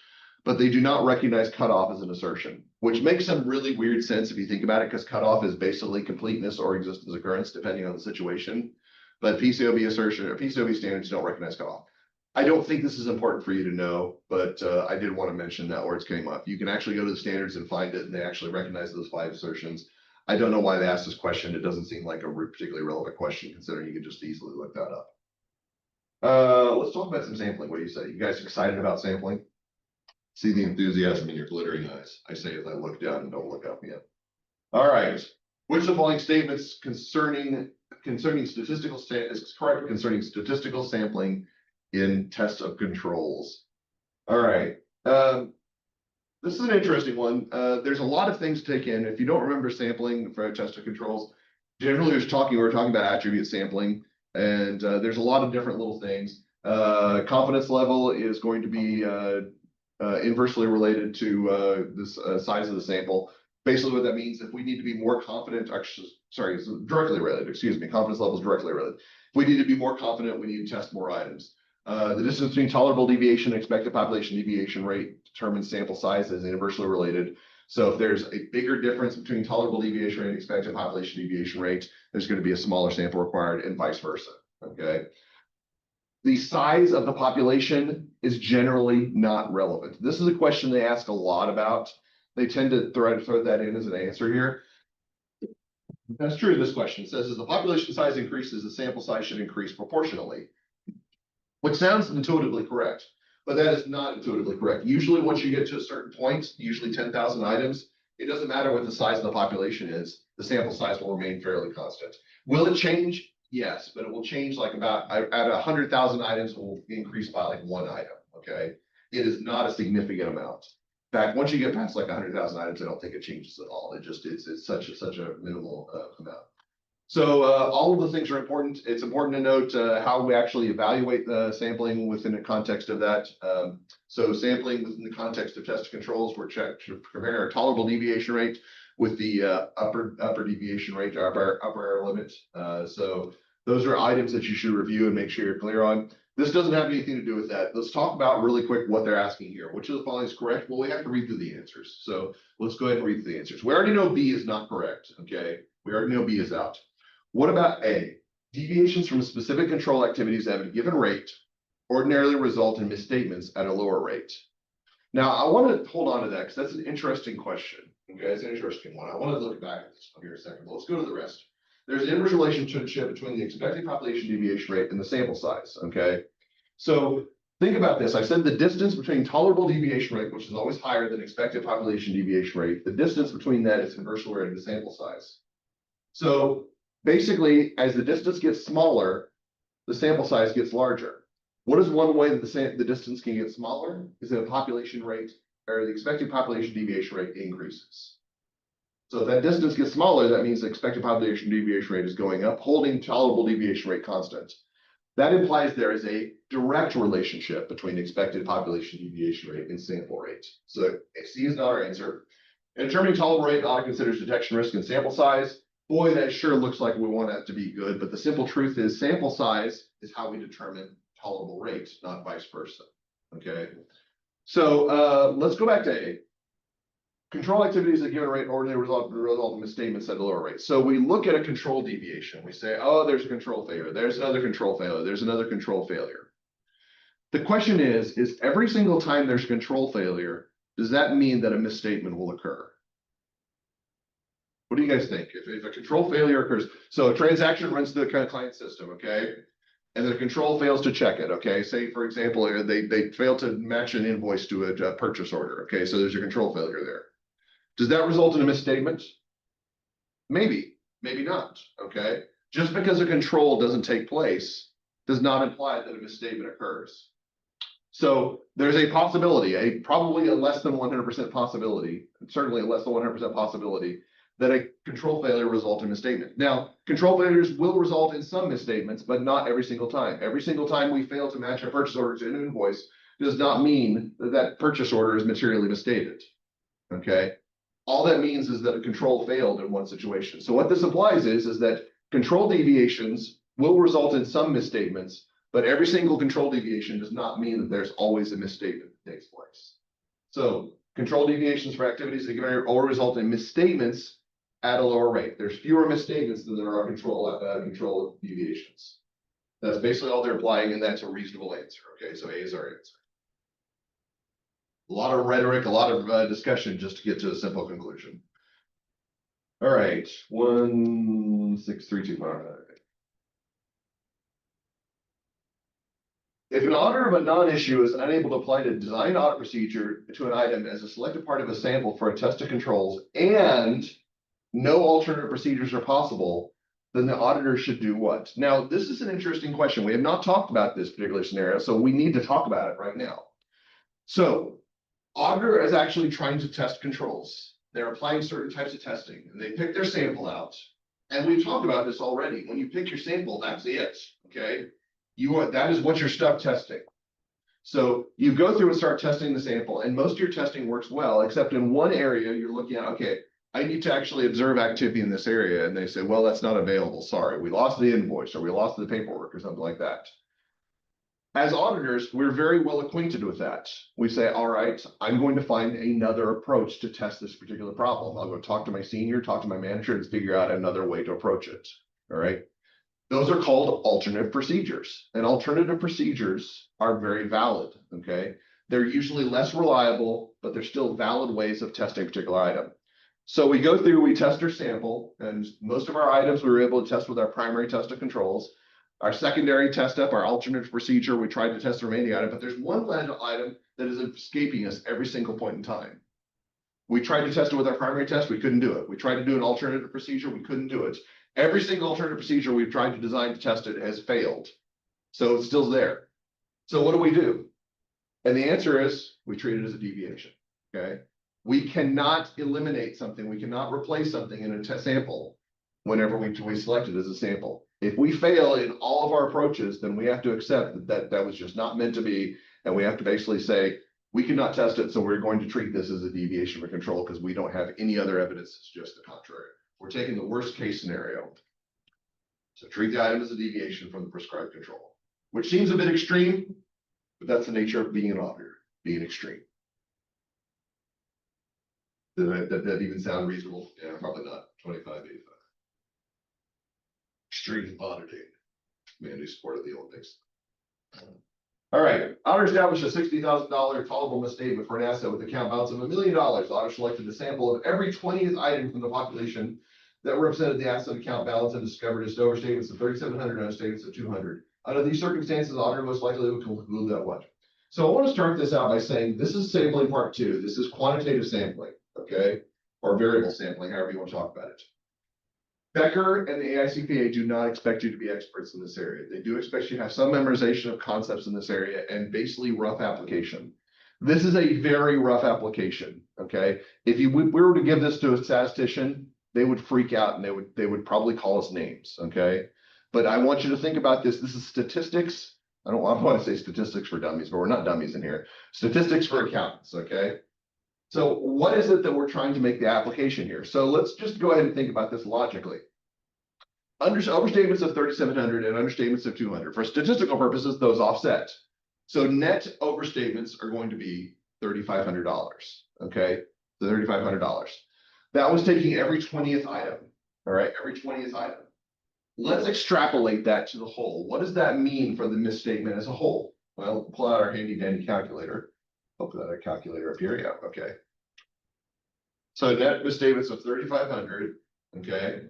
but they do not recognize cutoff as an assertion, which makes some really weird sense if you think about it, because cutoff is basically completeness or existence occurrence, depending on the situation. But PCAOB assertion or PCAOB standards don't recognize cutoff. I don't think this is important for you to know, but I did want to mention that words came up. You can actually go to the standards and find it, and they actually recognize those 5 assertions. I don't know why they asked this question. It doesn't seem like a particularly relevant question, considering you can just easily look that up. Let's talk about some sampling. What do you say? You guys excited about sampling? See the enthusiasm in your glittering eyes. I say as I look down and don't look up yet. All right. Which of the following statements concerning statistical is correct concerning statistical sampling in tests of controls? All right. This is an interesting one. There's a lot of things to take in. If you don't remember sampling for a test of controls, generally we're talking about attribute sampling, and there's a lot of different little things. Confidence level is going to be inversely related to this size of the sample. Basically what that means, if we need to be more confident, actually, sorry, it's directly related, excuse me, confidence level is directly related. If we need to be more confident, we need to test more items. The distance between tolerable deviation and expected population deviation rate determines sample size as inversely related. So if there's a bigger difference between tolerable deviation rate and expected population deviation rate, there's going to be a smaller sample required, and vice versa. Okay. The size of the population is generally not relevant. This is a question they ask a lot about. They tend to throw that in as an answer here. That's true. This question says, as the population size increases, the sample size should increase proportionally, which sounds intuitively correct, but that is not intuitively correct. Usually once you get to a certain point, usually 10,000 items, it doesn't matter what the size of the population is, the sample size will remain fairly constant. Will it change? Yes, but it will change like about at 100,000 items, it will increase by like 1 item, okay? It is not a significant amount. In fact, once you get past like 100,000 items, I don't think it changes at all. It just it's such a minimal amount. So all of the things are important. It's important to note how we actually evaluate the sampling within the context of that. So sampling within the context of test controls, we're checked to compare our tolerable deviation rate with the upper deviation rate, upper error limit. So those are items that you should review and make sure you're clear on. This doesn't have anything to do with that. Let's talk about really quick what they're asking here. Which of the following is correct? Well, we have to read through the answers. So let's go ahead and read through the answers. We already know B is not correct, okay? We already know B is out. What about A? Deviations from specific control activities at a given rate ordinarily result in misstatements at a lower rate. Now, I want to hold on to that because that's an interesting question. Okay, it's an interesting one. I want to look back at this here a second, but let's go to the rest. There's an inverse relationship between the expected population deviation rate and the sample size, okay? So think about this. I said the distance between tolerable deviation rate, which is always higher than expected population deviation rate, the distance between that is inversely related to sample size. So basically, as the distance gets smaller, the sample size gets larger. What is one way that the distance can get smaller? Is that the population rate or the expected population deviation rate increases. So if that distance gets smaller, that means the expected population deviation rate is going up, holding tolerable deviation rate constant. That implies there is a direct relationship between expected population deviation rate and sample rate. So C is not our answer. In determining tolerable rate, audit considers detection risk and sample size. Boy, that sure looks like we want that to be good, but the simple truth is sample size is how we determine tolerable rate, not vice versa. Okay. So let's go back to A. Control activities at a given rate ordinarily result in misstatements at a lower rate. So we look at a control deviation. We say, oh, there's a control failure. There's another control failure. There's another control failure. The question is every single time there's a control failure, does that mean that a misstatement will occur? What do you guys think? If a control failure occurs, so a transaction runs through the client system, okay? And the control fails to check it, okay? Say, for example, they fail to match an invoice to a purchase order, okay? So there's a control failure there. Does that result in a misstatement? Maybe, maybe not, okay? Just because a control doesn't take place does not imply that a misstatement occurs. So there's a possibility, probably a less than 100% possibility, certainly a less than 100% possibility that a control failure result in misstatement. Now, control failures will result in some misstatements, but not every single time. Every single time we fail to match a purchase order to an invoice does not mean that that purchase order is materially misstated, okay? All that means is that a control failed in one situation. So what this implies is that control deviations will result in some misstatements, but every single control deviation does not mean that there's always a misstatement that takes place. So control deviations for activities that given error will result in misstatements at a lower rate. There's fewer misstatements than there are control deviations. That's basically all they're implying, and that's a reasonable answer. Okay, so A is our answer. A lot of rhetoric, a lot of discussion just to get to a simple conclusion. All right, 16325. If an auditor of a non-issue is unable to apply the design audit procedure to an item as a selected part of a sample for a test of controls and no alternative procedures are possible, then the auditor should do what? Now, this is an interesting question. We have not talked about this particular scenario, so we need to talk about it right now. So, auditor is actually trying to test controls. They're applying certain types of testing, and they pick their sample out. And we've talked about this already. When you pick your sample, that's it, okay? That is what you're stuck testing. So you go through and start testing the sample, and most of your testing works well, except in one area you're looking at, okay, I need to actually observe activity in this area. And they say, well, that's not available. Sorry, we lost the invoice or we lost the paperwork or something like that. As auditors, we're very well acquainted with that. We say, all right, I'm going to find another approach to test this particular problem. I'll go talk to my senior, talk to my manager, and figure out another way to approach it. All right. Those are called alternative procedures, and alternative procedures are very valid, okay? They're usually less reliable, but they're still valid ways of testing a particular item. So we go through, we test our sample, and most of our items we were able to test with our primary test of controls. Our secondary test up, our alternative procedure, we tried to test the remaining item, but there's one item that is escaping us every single point in time. We tried to test it with our primary test, we couldn't do it. We tried to do an alternative procedure, we couldn't do it. Every single alternative procedure we've tried to design to test it has failed. So it's still there. So what do? And the answer is we treat it as a deviation, okay? We cannot eliminate something. We cannot replace something in a test sample whenever we select it as a sample. If we fail in all of our approaches, then we have to accept that was just not meant to be. And we have to basically say, we cannot test it, so we're going to treat this as a deviation from control because we don't have any other evidence. It's just the contrary. We're taking the worst case scenario. So treat the item as a deviation from the prescribed control, which seems a bit extreme, but that's the nature of being an auditor, being extreme. Does that even sound reasonable? Yeah, probably not. 2585. Extreme auditing. Man who supported the Olympics. All right. Auditor established a $60,000 tolerable misstatement for an asset with account balance of $1 million. The auditor selected a sample of every 20th item from the population that represented the asset account balance and discovered just overstatements of 3,700 and understatements of 200. Under these circumstances, the auditor most likely would conclude that what? So I want to start this out by saying this is sampling part 2. This is quantitative sampling, okay? Or variable sampling, however you want to talk about it. Becker and the AICPA do not expect you to be experts in this area. They do expect you to have some memorization of concepts in this area and basically rough application. This is a very rough application, okay? If we were to give this to a statistician, they would freak out and they would probably call us names, okay? But I want you to think about this. This is statistics. I don't want to say statistics for dummies, but we're not dummies in here. Statistics for accountants, okay? So what is it that we're trying to make the application here? So let's just go ahead and think about this logically. Overstatements of 3,700 and understatements of 200. For statistical purposes, those offset. So net overstatements are going to be $3,500, okay? So $3,500. That was taking every 20th item, all right? Every 20th item. Let's extrapolate that to the whole. What does that mean for the misstatement as a whole? Well, pull out our handy dandy calculator. Hopefully that a calculator up here. Yeah, okay. So net misstatements of 3,500 okay?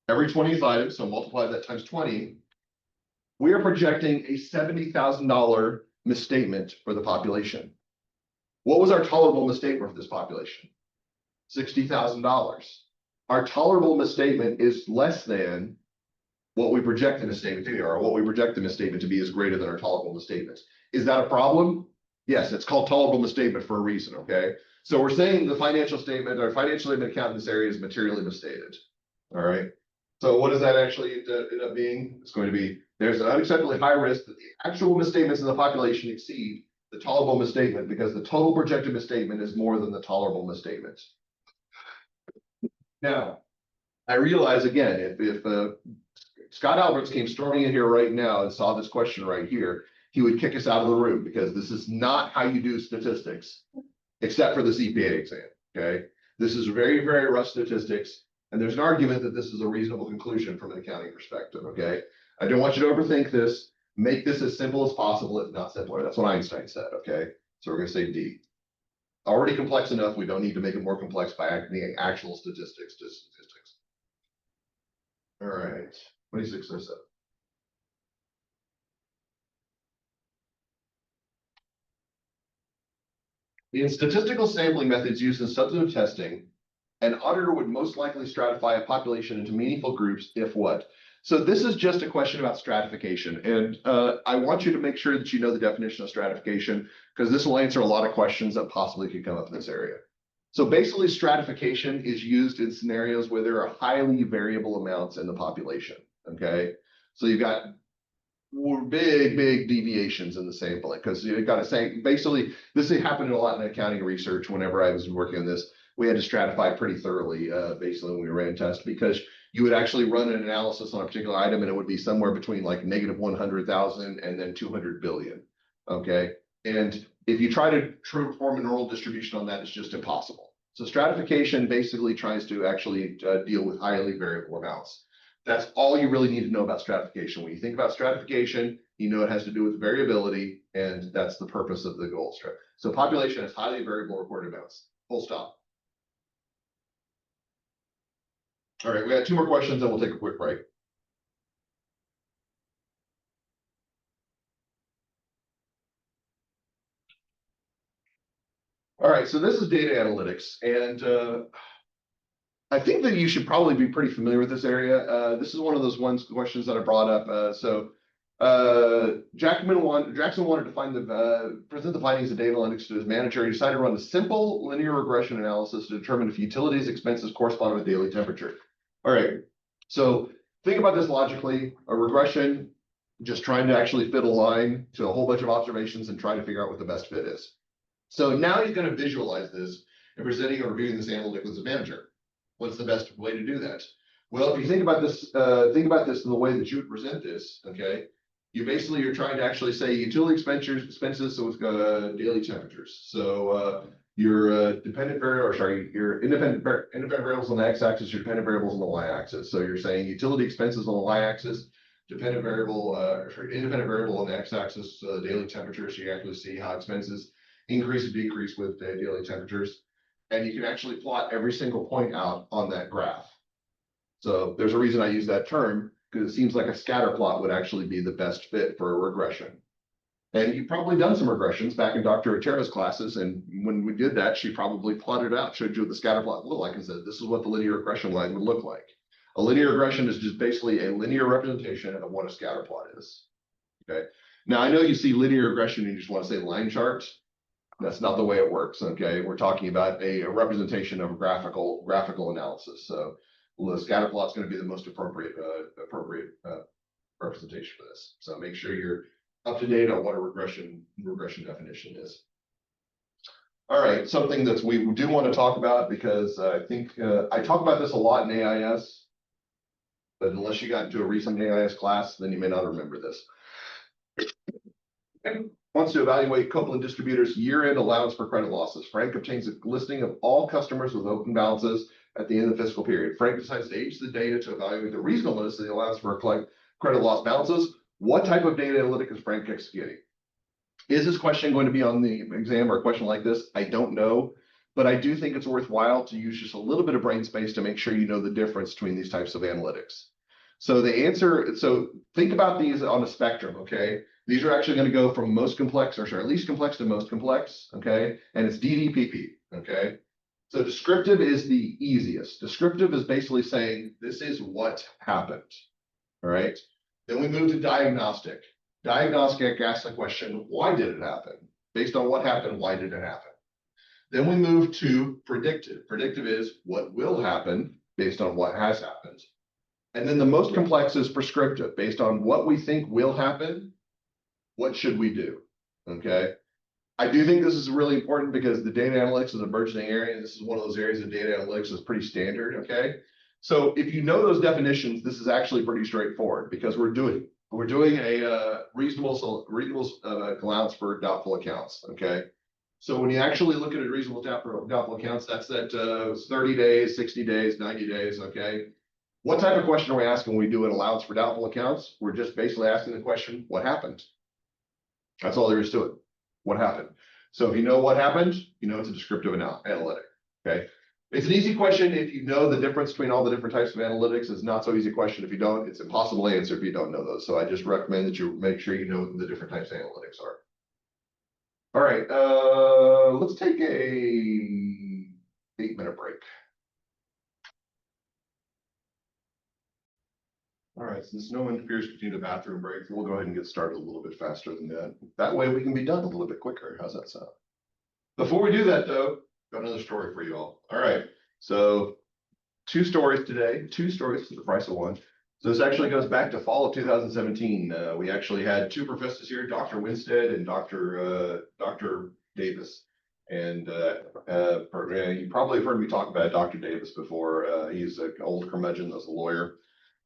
Every 20th item, so multiply that times 20. We are projecting a $70,000 misstatement for the population. What was our tolerable misstatement for this population? $60,000. Our tolerable misstatement is less than what we project the misstatement to be, or what we project the misstatement to be is greater than our tolerable misstatement. Is that a problem? Yes, it's called tolerable misstatement for a reason, okay? So we're saying the financial statement or financial statement account in this area is materially misstated, all right? So what does that actually end up being? It's going to be, there's an unacceptably high risk that the actual misstatements in the population exceed the tolerable misstatement because the total projected misstatement is more than the tolerable misstatement. Now, I realize again, if Scott Alberts came storming in here right now and saw this question right here, he would kick us out of the room because this is not how you do statistics, except for the CPA exam, okay? This is very, very rough statistics, and there's an argument that this is a reasonable conclusion from an accounting perspective, okay? I don't want you to overthink this. Make this as simple as possible, if not simpler. That's what Einstein said, okay? So we're gonna say D. Already complex enough, we don't need to make it more complex by adding actual statistics to statistics. All right, 2607. In statistical sampling methods used in substantive testing, an auditor would most likely stratify a population into meaningful groups if what? So this is just a question about stratification. And I want you to make sure that you know the definition of stratification, because this will answer a lot of questions that possibly could come up in this area. So basically, stratification is used in scenarios where there are highly variable amounts in the population, okay? So you've got big deviations in the sampling, because you got to say, basically, this happened a lot in accounting research whenever I was working on this. We had to stratify pretty thoroughly, basically, when we ran tests, because you would actually run an analysis on a particular item, and it would be somewhere between like -100,000 and then 200 billion, okay? And if you try to perform a normal distribution on that, it's just impossible. So stratification basically tries to actually deal with highly variable amounts. That's all you really need to know about stratification. When you think about stratification, you know it has to do with variability, and that's the purpose of the goal. So population has highly variable reported amounts. Full stop. All right, we got 2 more questions, and we'll take a quick break. All right, so this is data analytics, and I think that you should probably be pretty familiar with this area. This is one of those questions that I brought up. Jackson wanted to present the findings of data analytics to his manager. He decided to run a simple linear regression analysis to determine if utilities expenses correspond with daily temperature. All right, so think about this logically. A regression, just trying to actually fit a line to a whole bunch of observations and try to figure out what the best fit is. So now he's going to visualize this and presenting or reviewing this analytic with his manager. What's the best way to do that? Well, if you think about this in the way that you would present this, okay, you're trying to actually say utility expenses so with daily temperatures. So your independent variables on the x-axis, your dependent variables on the y-axis. So you're saying utility expenses on the y-axis, independent variable on the x-axis, daily temperatures. So you actually see how expenses increase and decrease with daily temperatures. And you can actually plot every single point out on that graph. So there's a reason I use that term, because it seems like a scatter plot would actually be the best fit for a regression. And you've probably done some regressions back in Dr. Otera's classes, and when we did that, she probably plotted out, showed you what the scatter plot looked like, and said, this is what the linear regression line would look like. A linear regression is just basically a linear representation of what a scatter plot is, okay? Now, I know you see linear regression and you just want to say line chart. That's not the way it works, okay? We're talking about a representation of a graphical analysis. So the scatter plot is going to be the most appropriate representation for this. So make sure you're up to date on what a regression definition is. All right, something that we do want to talk about, because I think I talk about this a lot in AIS, but unless you got into a recent AIS class, then you may not remember this. Wants to evaluate Copeland Distributors' year-end allowance for credit losses. Frank obtains a listing of all customers with open balances at the end of the fiscal period. Frank decides to age the data to evaluate the reasonableness of the allowance for credit loss balances. What type of data analytic is Frank executing? Is this question going to be on the exam, or a question like this? I don't know. but I do think it's worthwhile to use just a little bit of brain space to make sure you know the difference between these types of analytics. So think about these on a spectrum, okay? These are actually going to go from most complex, or sorry, least complex to most complex, okay? And it's DDPP, okay? So descriptive is the easiest. Descriptive is basically saying, this is what happened, all right? Then we move to diagnostic. Diagnostic asks the question, why did it happen? Based on what happened, why did it happen? Then we move to predictive. Predictive is what will happen based on what has happened. And then the most complex is prescriptive. Based on what we think will happen, what should we do? Okay. I do think this is really important because the data analytics is a burgeoning area. And this is one of those areas of data analytics that's pretty standard. Okay. So if you know those definitions, this is actually pretty straightforward because we're doing a reasonable allowance for doubtful accounts. Okay. So when you actually look at a reasonable doubtful accounts, that's that 30 days, 60 days, 90 days, okay? What type of question are we asking when we do an allowance for doubtful accounts? We're just basically asking the question, what happened? That's all there is to it. What happened? So if you know what happened, you know it's a descriptive analytic, okay? It's an easy question if you know the difference between all the different types of analytics. It's not so easy question if you don't. It's impossible to answer if you don't know those. So I just recommend that you make sure you know what the different types of analytics are. All right, let's take a 8-minute break. All right, since no one appears to need a bathroom break, we'll go ahead and get started a little bit faster than that. That way we can be done a little bit quicker. How's that sound? Before we do that though, got another story for you all. All right, so 2 stories today, 2 stories for the price of 1. So this actually goes back to fall of 2017. We actually had 2 professors here, Dr. Winstead and Dr. Davis. And you probably have heard me talk about Dr. Davis before. He's an old curmudgeon as a lawyer.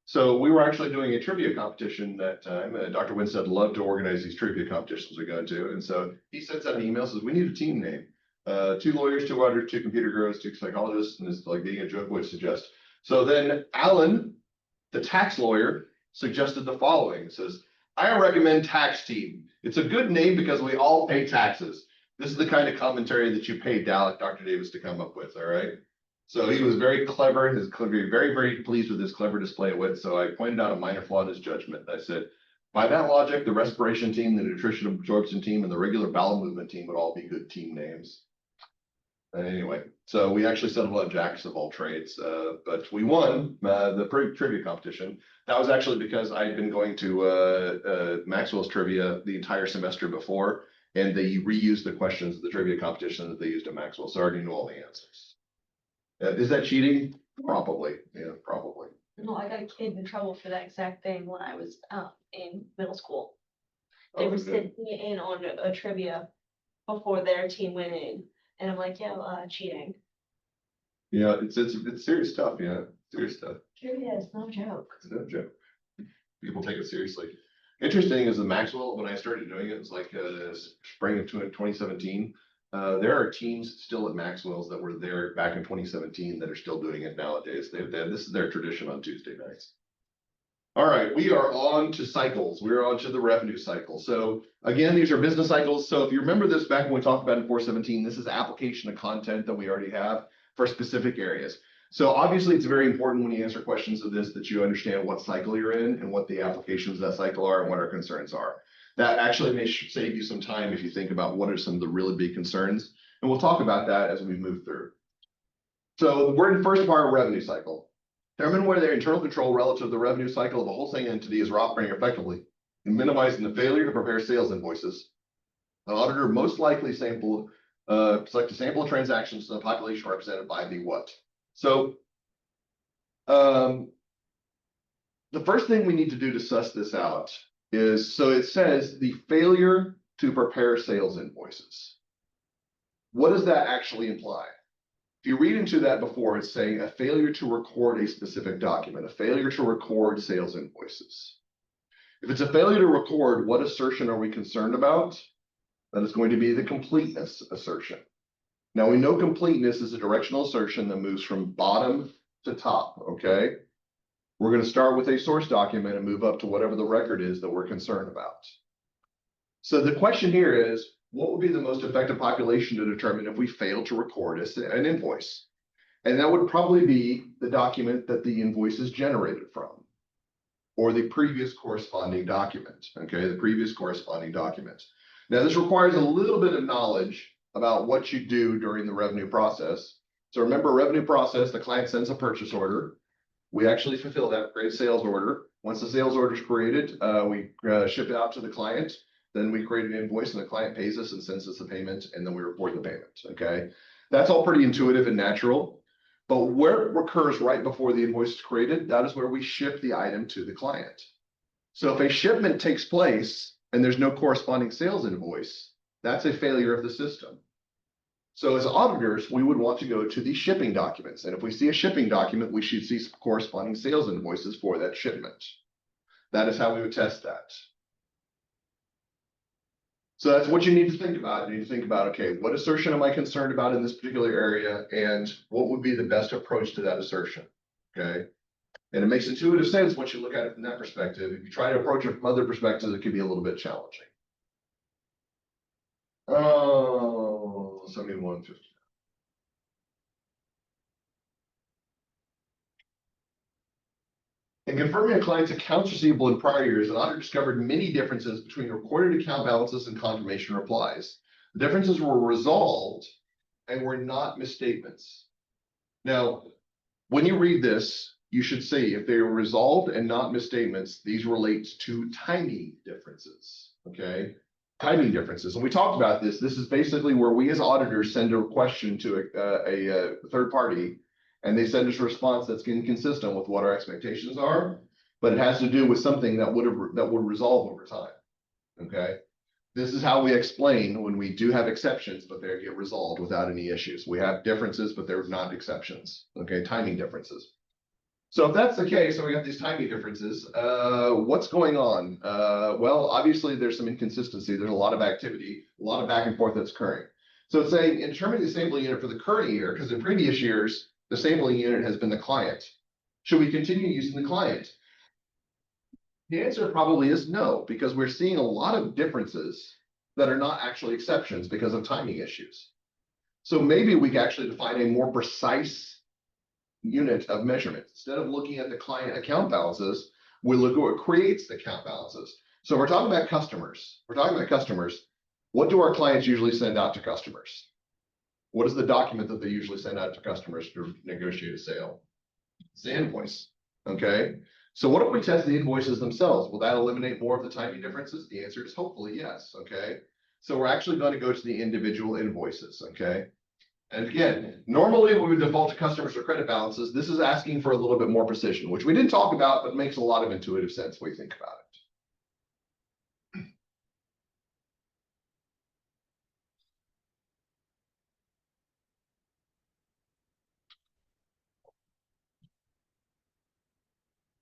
So we were actually doing a trivia competition that time. Dr. Winstead loved to organize these trivia competitions we go to. And so he sends out an email, says, we need a team name. 2 lawyers, 2 auditors, 2 computer gurus, 2 psychologists, and it's like being a joke would suggest. So then Alan, the tax lawyer, suggested the following. It says, I recommend tax team. It's a good name because we all pay taxes. This is the kind of commentary that you paid Dr. Davis to come up with, all right? So he was very clever. His very, very pleased with his clever display of wit. So I pointed out a minor flaw in his judgment. I said, by that logic, the respiration team, the nutrition absorption team, and the regular bowel movement team would all be good team names. Anyway, so we actually settled on jacks of all trades, but we won the trivia competition. That was actually because I had been going to Maxwell's trivia the entire semester before, and they reused the questions of the trivia competition that they used at Maxwell, so I already knew all the answers. Is that cheating? Probably, yeah, probably. No, I got a kid in trouble for that exact thing when I was in middle school. They were sitting in on a trivia before their team went in. And I'm like, yeah, cheating. Yeah, it's serious stuff. Yeah, serious stuff. Trivia is no joke. It's no joke. People take it seriously. Interesting is the Maxwell, when I started doing it, it was like spring of 2017. There are teams still at Maxwell's that were there back in 2017 that are still doing it nowadays. This is their tradition on Tuesday nights. All right, we are on to cycles. We're on to the revenue cycle. So again, these are business cycles. So if you remember this back when we talked about in 417, this is application of content that we already have for specific areas. So obviously it's very important when you answer questions of this that you understand what cycle you're in and what the applications of that cycle are and what our concerns are. That actually may save you some time if you think about what are some of the really big concerns. And we'll talk about that as we move through. So we're in the first part of revenue cycle. Determine whether their internal control relative to the revenue cycle of the wholesale entity is operating effectively in minimizing the failure to prepare sales invoices. An auditor most likely select a sample of transactions to the population represented by the what. So the first thing we need to do to suss this out is, so it says the failure to prepare sales invoices. What does that actually imply? If you read into that before, it's saying a failure to record a specific document, a failure to record sales invoices. If it's a failure to record, what assertion are we concerned about? That is going to be the completeness assertion. Now we know completeness is a directional assertion that moves from bottom to top, okay? We're going to start with a source document and move up to whatever the record is that we're concerned about. So the question here is, what would be the most effective population to determine if we fail to record an invoice? And that would probably be the document that the invoice is generated from, or the previous corresponding document, okay, the previous corresponding document. Now, this requires a little bit of knowledge about what you do during the revenue process. So remember, revenue process, the client sends a purchase order. We actually fulfill that, create a sales order. Once the sales order is created, we ship it out to the client. Then we create an invoice and the client pays us and sends us the payment, and then we report the payment, okay? That's all pretty intuitive and natural. But where it occurs right before the invoice is created, that is where we ship the item to the client. So if a shipment takes place and there's no corresponding sales invoice, that's a failure of the system. So as auditors, we would want to go to the shipping documents. And if we see a shipping document, we should see some corresponding sales invoices for that shipment. That is how we would test that. So that's what you need to think about. You need to think about, okay, what assertion am I concerned about in this particular area? And what would be the best approach to that assertion? Okay. And it makes intuitive sense once you look at it from that perspective. If you try to approach it from other perspectives, it could be a little bit challenging. Oh, 7150. In confirming a client's accounts receivable in prior years, an auditor discovered many differences between recorded account balances and confirmation replies. The differences were resolved and were not misstatements. Now, when you read this, you should say if they were resolved and not misstatements, these relate to timing differences, okay? Timing differences. And we talked about this. This is basically where we as auditors send a question to a third party, and they send us a response that's inconsistent with what our expectations are, but it has to do with something that would resolve over time, okay? This is how we explain when we do have exceptions, but they get resolved without any issues. We have differences, but they're not exceptions, okay? Timing differences. So if that's the case, so we got these timing differences, what's going on? Well, obviously there's some inconsistency. There's a lot of activity, a lot of back and forth that's occurring. So it's saying in determining the sampling unit for the current year, because in previous years, the sampling unit has been the client. Should we continue using the client? The answer probably is no, because we're seeing a lot of differences that are not actually exceptions because of timing issues. So maybe we can actually define a more precise unit of measurement. Instead of looking at the client account balances, we look at what creates the account balances. So we're talking about customers. What do our clients usually send out to customers? What is the document that they usually send out to customers to negotiate a sale? It's the invoice, okay? So what if we test the invoices themselves? Will that eliminate more of the timing differences? The answer is hopefully yes, okay? So we're actually going to go to the individual invoices, okay? And again, normally when we default to customers or credit balances, this is asking for a little bit more precision, which we didn't talk about, but makes a lot of intuitive sense when you think about it.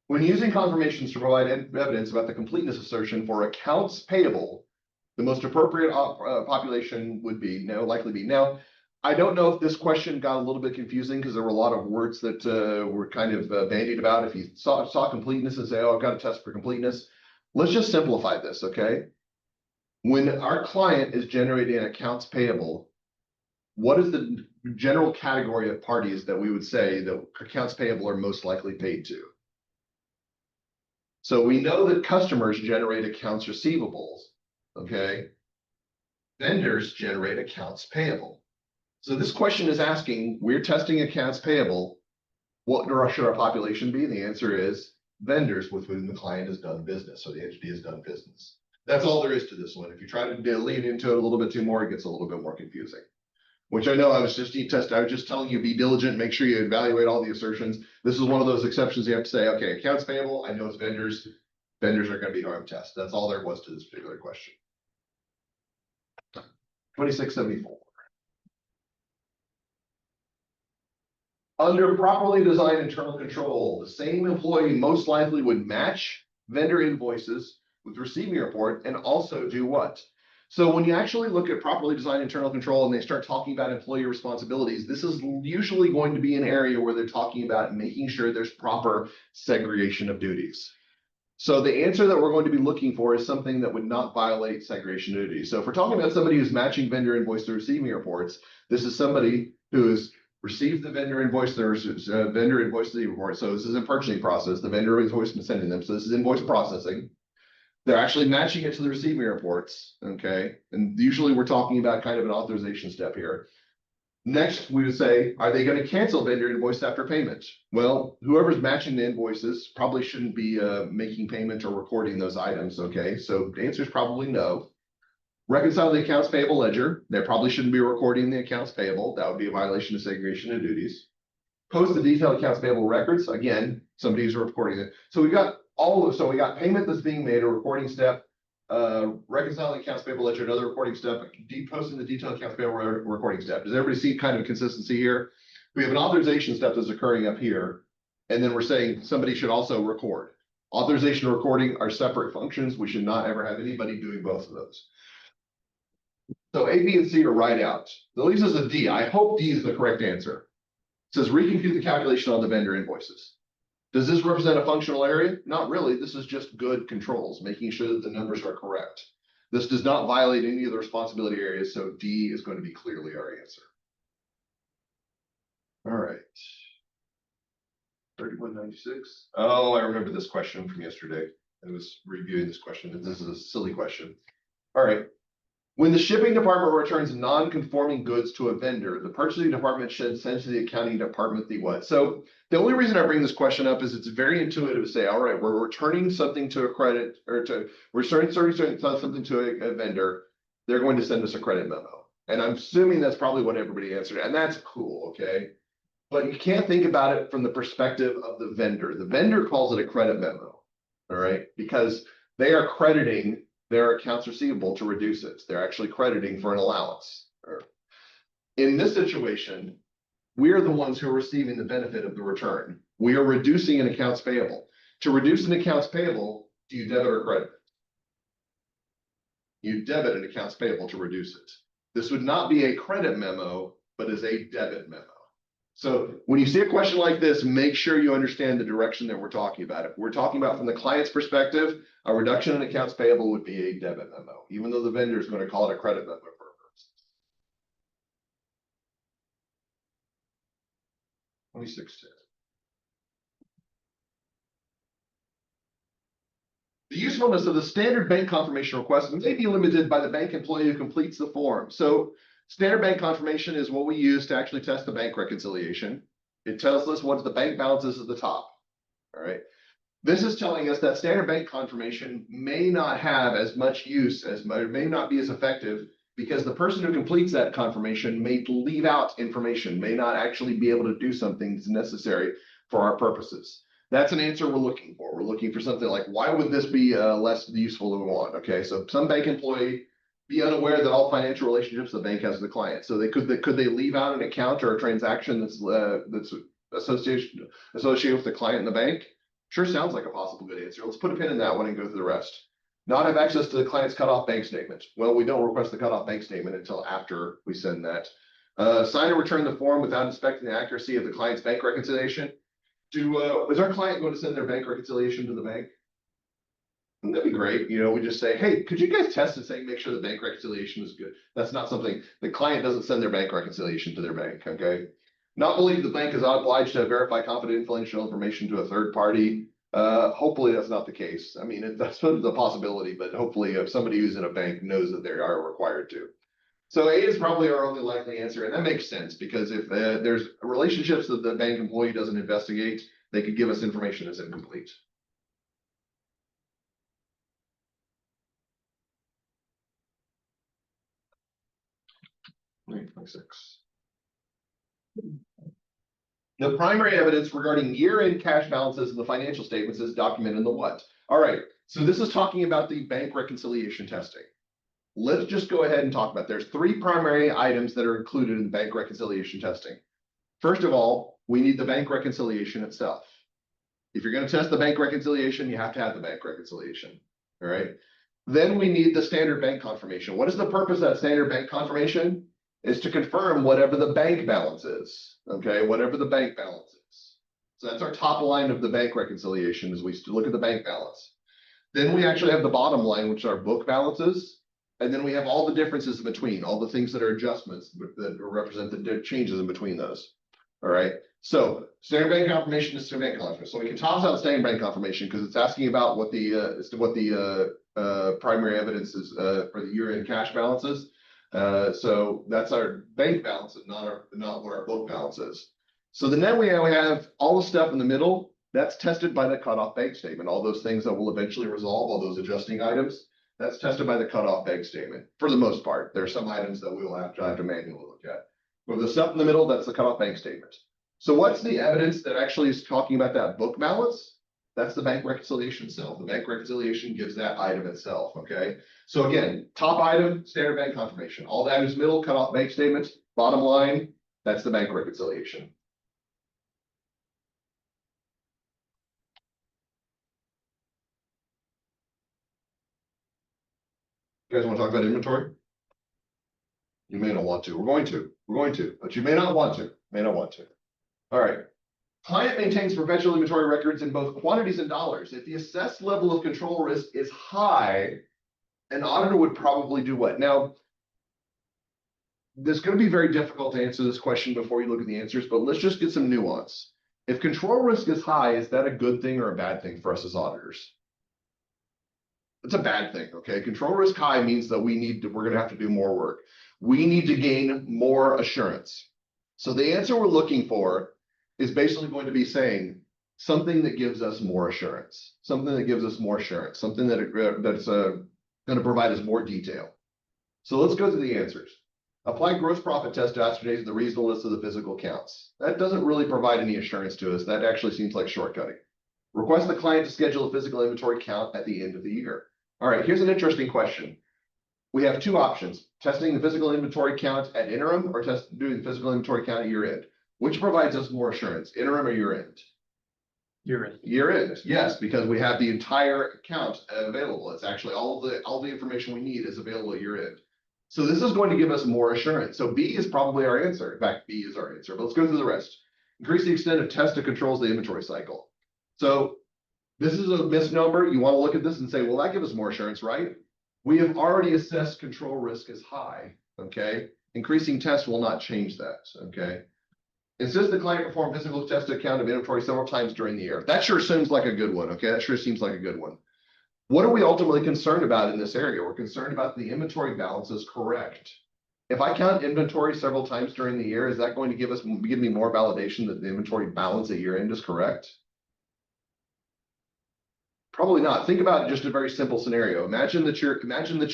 When using confirmations to provide evidence about the completeness assertion for accounts payable, the most appropriate population would be, likely be. Now, I don't know if this question got a little bit confusing because there were a lot of words that were kind of bandied about. If you saw completeness and say, oh, I've got to test for completeness. Let's just simplify this, okay? When our client is generating accounts payable, what is the general category of parties that we would say that accounts payable are most likely paid to? So we know that customers generate accounts receivables, okay? Vendors generate accounts payable. So this question is asking, we're testing accounts payable. What should our population be? The answer is vendors with whom the client has done business, or the entity has done business. That's all there is to this one. If you try to lean into it a little bit too more, it gets a little bit more confusing. Which I know I was just telling you, be diligent, make sure you evaluate all the assertions. This is one of those exceptions you have to say, okay, accounts payable, I know it's vendors. Vendors are going to be harm test. That's all there was to this particular question. 2674. Under properly designed internal control, the same employee most likely would match vendor invoices with receiving report and also do what? So when you actually look at properly designed internal control and they start talking about employee responsibilities, this is usually going to be an area where they're talking about making sure there's proper segregation of duties. So the answer that we're going to be looking for is something that would not violate segregation of duties. So if we're talking about somebody who's matching vendor invoice to receiving reports, this is somebody who has received the vendor invoice, there's vendor invoice to the report. So this isn't purchasing process. The vendor invoice been sending them. So this is invoice processing. They're actually matching it to the receiving reports. Okay. And usually we're talking about kind of an authorization step here. Next, we would say, are they going to cancel vendor invoice after payment? Well, whoever's matching the invoices probably shouldn't be making payment or recording those items. Okay, so the answer is probably no. Reconcile the accounts payable ledger. They probably shouldn't be recording the accounts payable. That would be a violation of segregation of duties. Post the detailed accounts payable records. Again, somebody's recording it. So we got so we got payment that's being made, a recording step, reconciling accounts payable ledger, another recording step, posting the detailed accounts payable recording step. Does everybody see kind of consistency here? We have an authorization step that's occurring up here, and then we're saying somebody should also record. Authorization and recording are separate functions. We should not ever have anybody doing both of those. So A, B, and C are right out. The least is a D. I hope D is the correct answer. It says recompute the calculation on the vendor invoices. Does this represent a functional area? Not really. This is just good controls, making sure that the numbers are correct. This does not violate any of the responsibility areas, so D is going to be clearly our answer. All right. 3196. Oh, I remember this question from yesterday. I was reviewing this question, and this is a silly question. All right. When the shipping department returns non-conforming goods to a vendor, the purchasing department should send to the accounting department the what? So the only reason I bring this question up is it's very intuitive to say, all right, we're returning something to a credit or we're returning something to a vendor. They're going to send us a credit memo. And I'm assuming that's probably what everybody answered. And that's cool, okay? But you can't think about it from the perspective of the vendor. The vendor calls it a credit memo, all right? Because they are crediting their accounts receivable to reduce it. They're actually crediting for an allowance. In this situation, we are the ones who are receiving the benefit of the return. We are reducing an accounts payable. To reduce an accounts payable, do you debit or credit? You debit an accounts payable to reduce it. This would not be a credit memo, but is a debit memo. So when you see a question like this, make sure you understand the direction that we're talking about. If we're talking about from the client's perspective, a reduction in accounts payable would be a debit memo, even though the vendor is going to call it a credit memo for purposes. 2610. The usefulness of the standard bank confirmation request may be limited by the bank employee who completes the form. So standard bank confirmation is what we use to actually test the bank reconciliation. It tells us what the bank balance is at the top. All right. This is telling us that standard bank confirmation may not have as much use as may not be as effective because the person who completes that confirmation may leave out information, may not actually be able to do something that's necessary for our purposes. That's an answer we're looking for. We're looking for something like, why would this be less useful than we want? Okay, so some bank employee be unaware that all financial relationships the bank has with the client. So could they leave out an account or a transaction that's associated with the client and the bank? Sure sounds like a possible good answer. Let's put a pin in that one and go through the rest. Not have access to the client's cutoff bank statement. Well, we don't request the cutoff bank statement until after we send that. Sign or return the form without inspecting the accuracy of the client's bank reconciliation. Is our client going to send their bank reconciliation to the bank? That'd be great. You know, we just say, hey, could you guys test this thing, make sure the bank reconciliation is good? That's not something, the client doesn't send their bank reconciliation to their bank, okay? Not believe the bank is obliged to verify confidential information to a third party. Hopefully that's not the case. I mean, that's a possibility, but hopefully if somebody who's in a bank knows that they are required to. So A is probably our only likely answer, and that makes sense because if there's relationships that the bank employee doesn't investigate, they could give us information that's incomplete. The primary evidence regarding year-end cash balances in the financial statements is documented in the what? All right, so this is talking about the bank reconciliation testing. Let's just go ahead and talk about, there's three primary items that are included in the bank reconciliation testing. First of all, we need the bank reconciliation itself. If you're going to test the bank reconciliation, you have to have the bank reconciliation, all right? Then we need the standard bank confirmation. What is the purpose of that standard bank confirmation? Is to confirm whatever the bank balance is, okay? Whatever the bank balance is. So that's our top line of the bank reconciliation as we look at the bank balance. Then we actually have the bottom line, which are book balances. And then we have all the differences in between, all the things that are adjustments that represent the changes in between those. All right. So standard bank confirmation is standard bank confirmation. So we can toss out standard bank confirmation because it's asking about what the primary evidence is for the year-end cash balances. So that's our bank balance, not what our book balance is. So then we have all the stuff in the middle. That's tested by the cutoff bank statement. All those things that will eventually resolve, all those adjusting items, that's tested by the cutoff bank statement for the most part. There are some items that we will have to manually look at. But the stuff in the middle, that's the cutoff bank statement. So what's the evidence that actually is talking about that book balance? That's the bank reconciliation itself. The bank reconciliation gives that item itself, okay? So again, top item, standard bank confirmation. All the items middle, cutoff bank statement, bottom line, that's the bank reconciliation. You guys want to talk about inventory? You may not want to. We're going to, but you may not want to. All right. Client maintains perpetual inventory records in both quantities and dollars. If the assessed level of control risk is high, an auditor would probably do what? Now, this is going to be very difficult to answer this question before you look at the answers, but let's just get some nuance. If control risk is high, is that a good thing or a bad thing for us as auditors? It's a bad thing, okay? Control risk high means that we're going to have to do more work. We need to gain more assurance. So the answer we're looking for is basically going to be saying something that gives us more assurance, something that's going to provide us more detail. So let's go to the answers. Apply gross profit test to ascertain the reasonableness of the physical counts. That doesn't really provide any assurance to us. That actually seems like shortcutting. Request the client to schedule a physical inventory count at the end of the year. All right, here's an interesting question. We have two options: testing the physical inventory count at interim or doing the physical inventory count at year end. Which provides us more assurance, interim or year end? Year end. Year end, yes, because we have the entire account available. It's actually all the information we need is available at year end. So this is going to give us more assurance. So B is probably our answer. In fact, B is our answer, but let's go through the rest. Increase the extent of test that controls the inventory cycle. So this is a misnomer. You want to look at this and say, well, that gives us more assurance, right? We have already assessed control risk as high, okay? Increasing test will not change that, okay? Insist the client perform physical test account of inventory several times during the year. That sure seems like a good one, okay? That sure seems like a good one. What are we ultimately concerned about in this area? We're concerned about the inventory balance is correct. If I count inventory several times during the year, is that going to give me more validation that the inventory balance at year end is correct? Probably not. Think about just a very simple scenario. Imagine that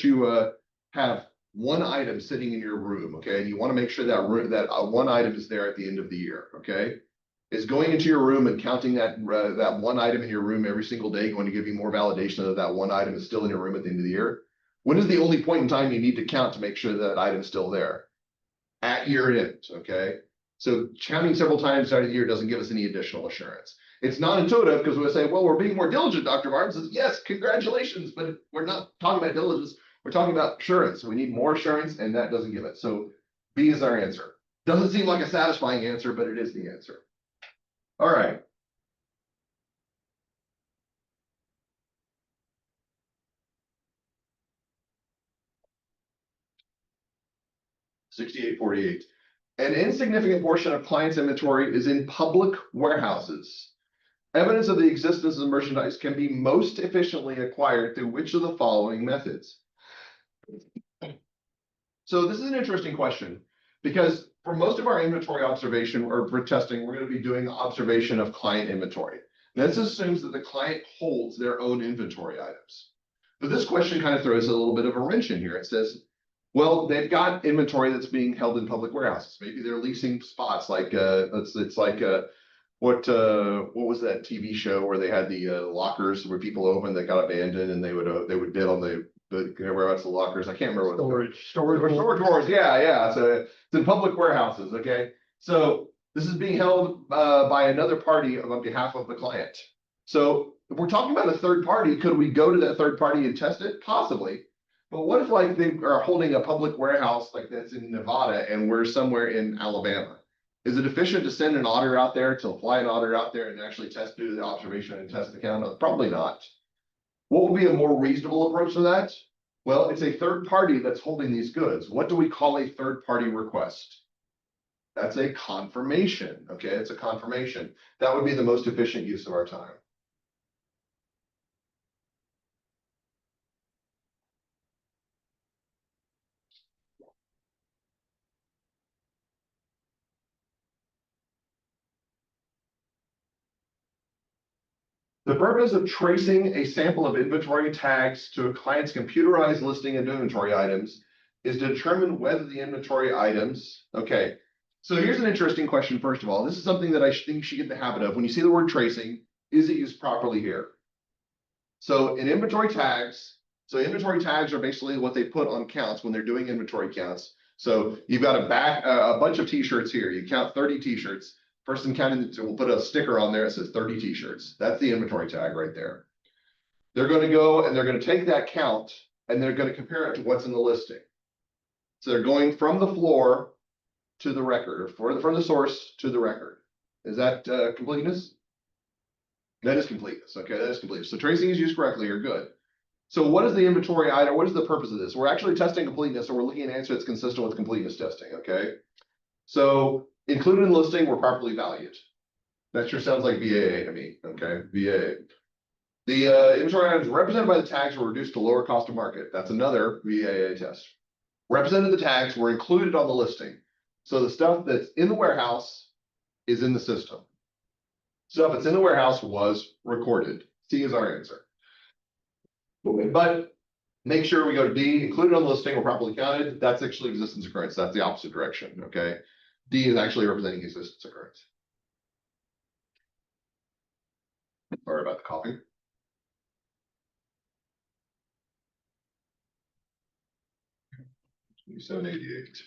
you have one item sitting in your room, okay, and you want to make sure that one item is there at the end of the year, okay? Is going into your room and counting that one item in your room every single day going to give you more validation that that one item is still in your room at the end of the year? When is the only point in time you need to count to make sure that item is still there? At year end, okay? So counting several times during the year doesn't give us any additional assurance. It's non-intuitive because we say, well, we're being more diligent, Dr. Martin says, yes, congratulations, but we're not talking about diligence. We're talking about assurance. We need more assurance, and that doesn't give it. So B is our answer. Doesn't seem like a satisfying answer, but it is the answer. All right. $68.48. An insignificant portion of clients' inventory is in public warehouses. Evidence of the existence of merchandise can be most efficiently acquired through which of the following methods? So this is an interesting question because for most of our inventory observation or for testing, we're going to be doing observation of client inventory. This assumes that the client holds their own inventory items. But this question kind of throws a little bit of a wrench in here. It says, well, they've got inventory that's being held in public warehouses. Maybe they're leasing spots like it's like what was that TV show where they had the lockers where people opened that got abandoned and they would bid on the whereabouts the lockers. I can't remember what storage drawers. Yeah. So it's in public warehouses. Okay, so this is being held by another party on behalf of the client. So if we're talking about a third party, could we go to that third party and test it? Possibly. But what if like they are holding a public warehouse like that's in Nevada and we're somewhere in Alabama? Is it efficient to send an auditor out there, to fly an auditor out there and actually do the observation and test the count? Probably not. What would be a more reasonable approach to that? Well, it's a third party that's holding these goods. What do we call a third party request? That's a confirmation, okay? It's a confirmation. That would be the most efficient use of our time. The purpose of tracing a sample of inventory tags to a client's computerized listing of inventory items is to determine whether the inventory items, okay. So here's an interesting question, first of all. This is something that I think you should get in the habit of. When you see the word tracing, is it used properly here? So in inventory tags, so inventory tags are basically what they put on counts when they're doing inventory counts. So you've got a bunch of t-shirts here. You count 30 t-shirts. Person counting, we'll put a sticker on there that says 30 t-shirts. That's the inventory tag right there. They're going to go and they're going to take that count and they're going to compare it to what's in the listing. So they're going from the floor to the record, or from the source to the record. Is that completeness? That is completeness. Okay, that is completeness. So tracing is used correctly, you're good. So what is the inventory item? What is the purpose of this? We're actually testing completeness, so we're looking at an answer that's consistent with completeness testing, okay? So included in the listing were properly valued. That sure sounds like VAA to me, okay? VAA. The inventory items represented by the tags were reduced to lower cost of market. That's another VAA test. Represented the tags were included on the listing. So the stuff that's in the warehouse is in the system. Stuff that's in the warehouse was recorded. C is our answer. But make sure we go to D, included on the listing or properly counted. That's actually existence occurrence. That's the opposite direction, okay? D is actually representing existence occurrence. Sorry about the coughing. $27.88.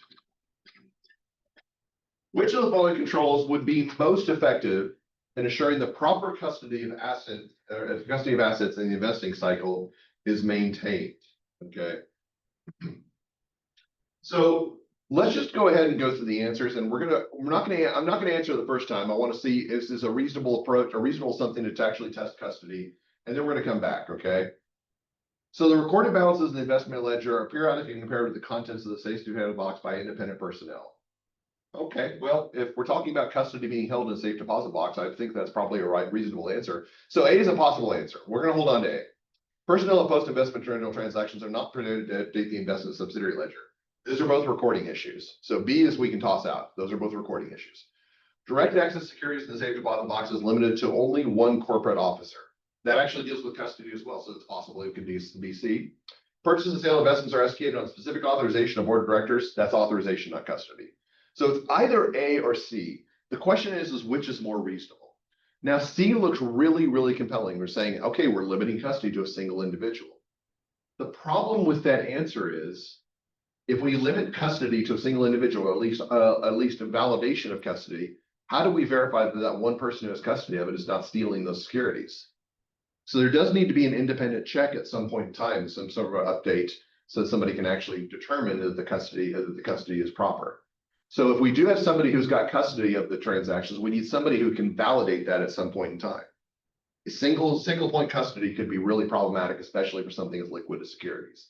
Which of the following controls would be most effective in assuring the proper custody of assets, or custody of assets in the investing cycle is maintained? Okay. So let's just go ahead and go through the answers, and I'm not gonna answer the first time. I want to see if this is a reasonable approach, a reasonable something to actually test custody, and then we're gonna come back, okay? So the recorded balances in the investment ledger are periodically compared with the contents of the safe deposit box by independent personnel. Okay, well, if we're talking about custody being held in a safe deposit box, I think that's probably a reasonable answer. So A is a possible answer. We're gonna hold on to A. Personnel at post-investment journal transactions are not permitted to update the investment subsidiary ledger. Those are both recording issues. So B is we can toss out. Those are both recording issues. Direct access securities in the safe deposit box is limited to only one corporate officer. That actually deals with custody as well, so it's possible it could be C. Purchase and sale investments are executed on specific authorization of board of directors. That's authorization, not custody. So it's either A or C. The question is which is more reasonable? Now, C looks really, really compelling. We're saying, okay, we're limiting custody to a single individual. The problem with that answer is, if we limit custody to a single individual, or at least a validation of custody, how do we verify that that one person who has custody of it is not stealing those securities? So there does need to be an independent check at some point in time, some sort of an update, so that somebody can actually determine that the custody is proper. So if we do have somebody who's got custody of the transactions, we need somebody who can validate that at some point in time. A single point custody could be really problematic, especially for something as liquid as securities.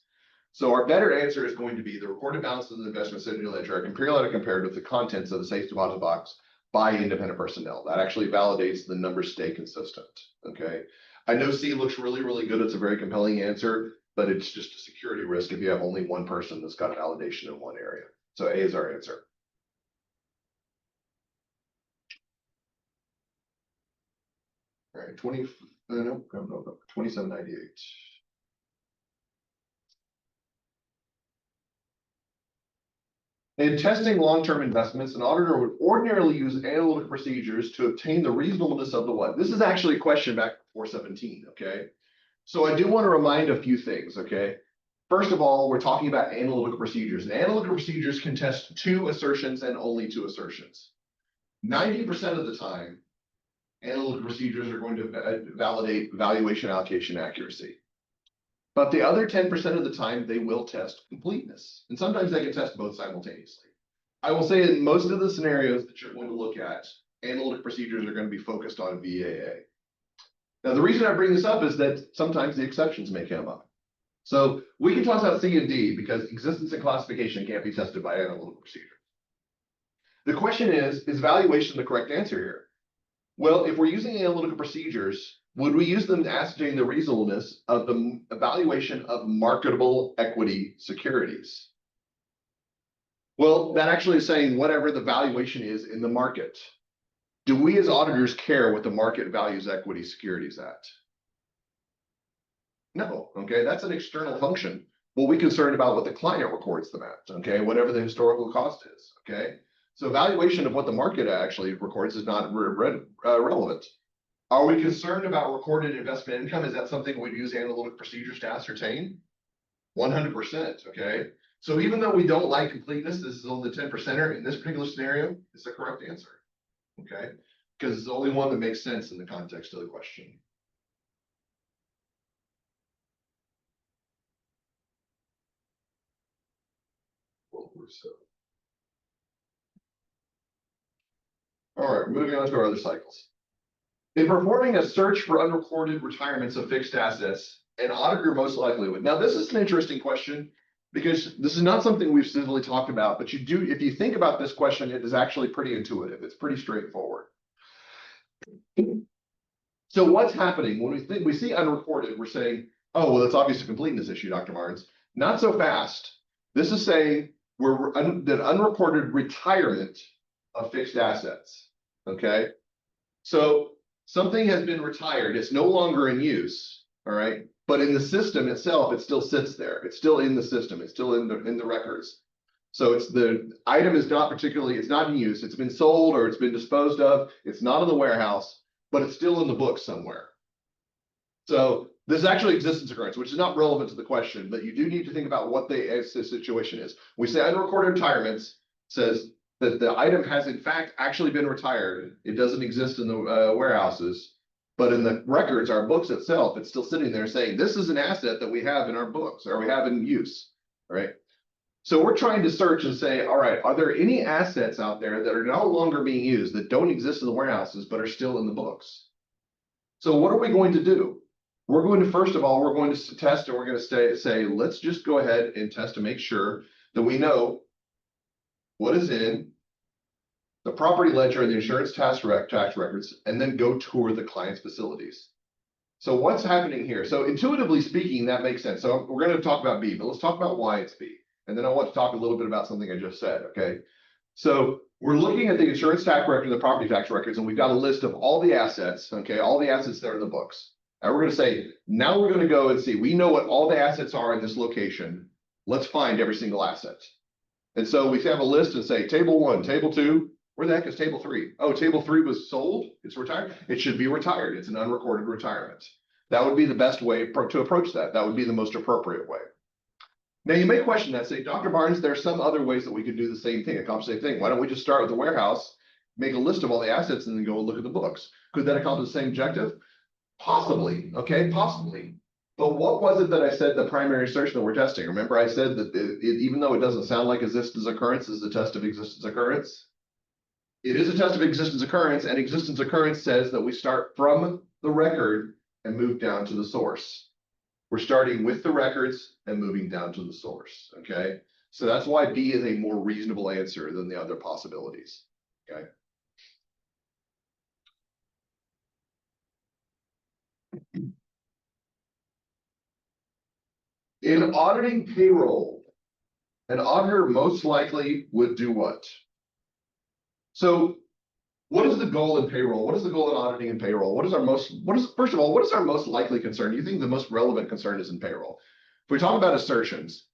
So our better answer is going to be the recorded balances in the investment subsidiary ledger are periodically compared with the contents of the safe deposit box by independent personnel. That actually validates the numbers stay consistent. Okay. I know C looks really, really good. It's a very compelling answer, but it's just a security risk if you have only one person that's got validation in one area. So A is our answer. All right, 27.98. In testing long-term investments, an auditor would ordinarily use analytic procedures to obtain the reasonableness of the what? This is actually a question back 417, okay? So I do want to remind a few things, okay? First of all, we're talking about analytical procedures. And analytical procedures can test two assertions and only two assertions. 90% of the time, analytical procedures are going to validate valuation allocation accuracy. But the other 10% of the time, they will test completeness. And sometimes they can test both simultaneously. I will say in most of the scenarios that you're going to look at, analytic procedures are going to be focused on VAA. Now, the reason I bring this up is that sometimes the exceptions may come up. So we can toss out C and D because existence and classification can't be tested by analytical procedure. The question is valuation the correct answer here? Well, if we're using analytical procedures, would we use them to ascertain the reasonableness of the evaluation of marketable equity securities? Well, that actually is saying whatever the valuation is in the market. Do we as auditors care what the market values equity securities at? No, okay, that's an external function. We'll be concerned about what the client records them at, okay, whatever the historical cost is, okay? So valuation of what the market actually records is not relevant. Are we concerned about recorded investment income? Is that something we'd use analytic procedures to ascertain? 100%, okay? So even though we don't like completeness, this is only the 10%er in this particular scenario, it's the correct answer, okay? Because it's the only one that makes sense in the context of the question. All right, moving on to our other cycles. In performing a search for unrecorded retirements of fixed assets, an auditor most likely would. Now, this is an interesting question because this is not something we've specifically talked about, but you do, if you think about this question, it is actually pretty intuitive. It's pretty straightforward. So what's happening when we see unrecorded, we're saying, oh, well, it's obviously a completeness issue, Dr. Martins. Not so fast. This is saying that unrecorded retirement of fixed assets, okay? So something has been retired, it's no longer in use, all right? But in the system itself, it still sits there. It's still in the system, it's still in the records. So it's the item is not particularly, it's not in use, it's been sold or it's been disposed of, it's not in the warehouse, but it's still in the books somewhere. So this actually existence occurrence, which is not relevant to the question, but you do need to think about what the situation is. We say unrecorded retirements says that the item has in fact actually been retired. It doesn't exist in the warehouses, but in the records, our books itself, it's still sitting there saying this is an asset that we have in our books or we have in use, right? So we're trying to search and say, all right, are there any assets out there that are no longer being used that don't exist in the warehouses, but are still in the books? So what are we going to do? We're going to, first of all, we're going to test and we're going to say, let's just go ahead and test to make sure that we know what is in the property ledger and the insurance tax records, and then go tour the client's facilities. So what's happening here? So intuitively speaking, that makes sense. So we're going to talk about B, but let's talk about why it's B. And then I want to talk a little bit about something I just said, okay? So we're looking at the insurance tax record and the property tax records, and we've got a list of all the assets, okay? All the assets that are in the books. And we're going to say, now we're going to go and see, we know what all the assets are in this location. Let's find every single asset. And so we have a list and say, table 1, table 2, where the heck is table 3? Oh, table 3 was sold, it's retired. It should be retired, it's an unrecorded retirement. That would be the best way to approach that. That would be the most appropriate way. Now you may question that, say, Dr. Barnes, there are some other ways that we could do the same thing, accomplish the same thing. Why don't we just start with the warehouse, make a list of all the assets, and then go and look at the books? Could that accomplish the same objective? Possibly, okay, possibly. But what was it that I said the primary assertion that we're testing? Remember I said that even though it doesn't sound like existence occurrence is a test of existence occurrence? It is a test of existence occurrence, and existence occurrence says that we start from the record and move down to the source. We're starting with the records and moving down to the source, okay? So that's why B is a more reasonable answer than the other possibilities, okay? In auditing payroll, an auditor most likely would do what? So what is the goal in payroll? What is the goal in auditing and payroll? First of all, what is our most likely concern? You think the most relevant concern is in payroll? If we talk about assertions,